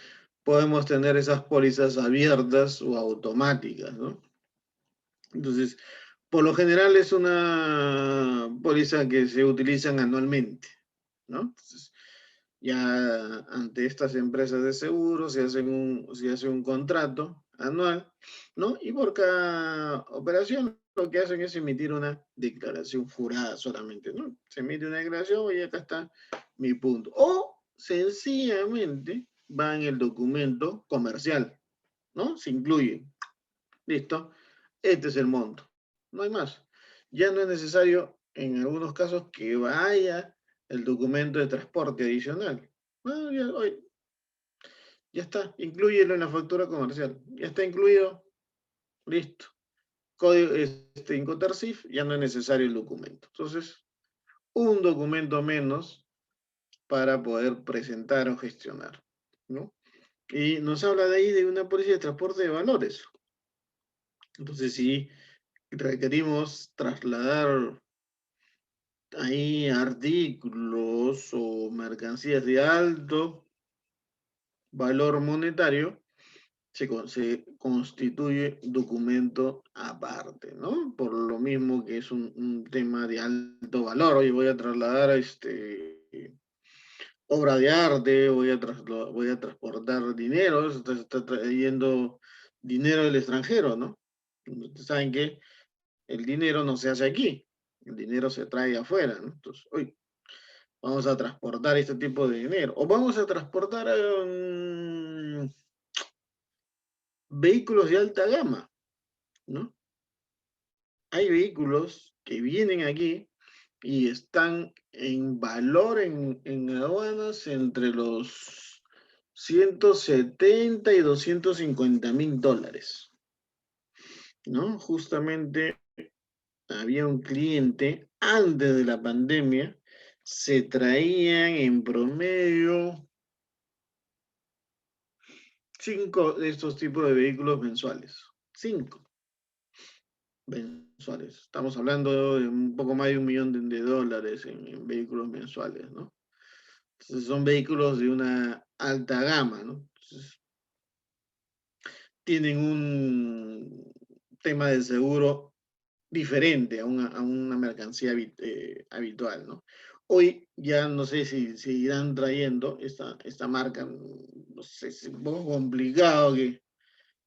podemos tener esas pólizas abiertas o automáticas, ¿no? Entonces, por lo general es una póliza que se utilizan anualmente, ¿no? Entonces, ya ante estas empresas de seguros se hace un contrato anual, ¿no? Y por cada operación lo que hacen es emitir una declaración jurada solamente, ¿no? Se emite una declaración y acá está mi punto. O sencillamente va en el documento comercial, ¿no? Se incluye. Listo. Este es el monto. No hay más. Ya no es necesario, en algunos casos, que vaya el documento de transporte adicional. No, ya está. Inclúyelo en la factura comercial. Ya está incluido. Listo. Código, Incotercif, ya no es necesario el documento. Entonces, un documento menos para poder presentar o gestionar, ¿no? Y nos habla de ahí de una póliza de transporte de valores. Entonces, si requerimos trasladar ahí artículos o mercancías de alto valor monetario, se constituye documento aparte, ¿no? Por lo mismo que es un tema de alto valor. Oye, voy a trasladar obra de arte, voy a transportar dinero, se está trayendo dinero del extranjero, ¿no? Ustedes saben que el dinero no se hace aquí, el dinero se trae de afuera, ¿no? Entonces, hoy vamos a transportar este tipo de dinero, o vamos a transportar vehículos de alta gama, ¿no? Hay vehículos que vienen aquí y están en valor en aduanas entre los 170 y $250,000, ¿no? Justamente había un cliente antes de la pandemia, se traían en promedio 5 de estos tipos de vehículos mensuales. 5 mensuales. Estamos hablando de un poco más de $1 millón de dólares en vehículos mensuales, ¿no? Entonces son vehículos de una alta gama, ¿no? Entonces, tienen un tema de seguro diferente a una mercancía habitual, ¿no? Hoy ya no sé si irán trayendo esta marca, no sé, es un poco complicado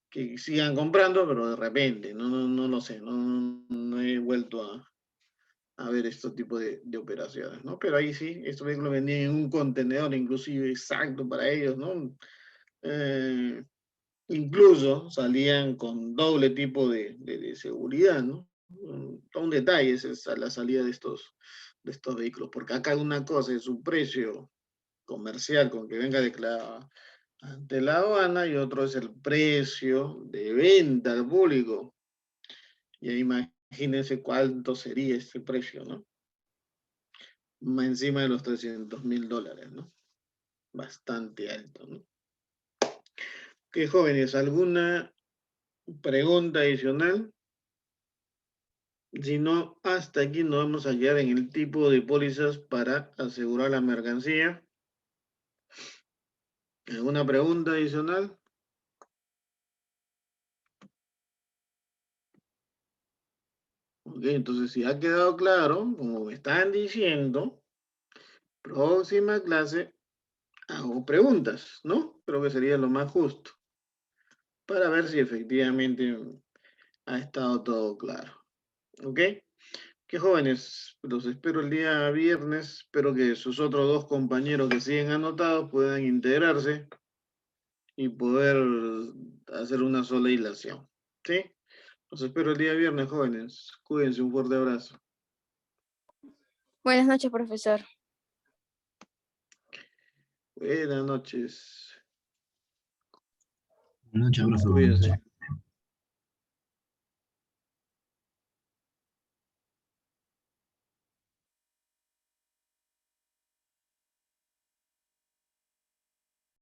que sigan comprando, pero de repente, no lo sé, no he vuelto a ver este tipo de operaciones, ¿no? Pero ahí sí, estos vehículos vendían en un contenedor inclusive exacto para ellos, ¿no? Incluso salían con doble tipo de seguridad, ¿no? Todo un detalle es la salida de estos vehículos, porque acá una cosa es su precio comercial con que venga declarado ante la aduana y otro es el precio de venta al público. Y ahí imagínense cuánto sería ese precio, ¿no? Más encima de los $300,000, ¿no? Bastante alto, ¿no? ¿Qué jóvenes? ¿Alguna pregunta adicional? Si no, hasta aquí nos vamos a hallar en el tipo de pólizas para asegurar la mercancía. ¿Alguna pregunta adicional? Ok, entonces si ha quedado claro, como me están diciendo, próxima clase hago preguntas, ¿no? Creo que sería lo más justo para ver si efectivamente ha estado todo claro. ¿Ok? Qué jóvenes, los espero el día viernes. Espero que sus otros dos compañeros que siguen anotados puedan integrarse y poder hacer una sola hilación. ¿Sí? Los espero el día viernes, jóvenes. Cuídense, un fuerte abrazo. Buenas noches, profesor. Buenas noches. Buenas noches, profe. Buenas Cuídense. noches.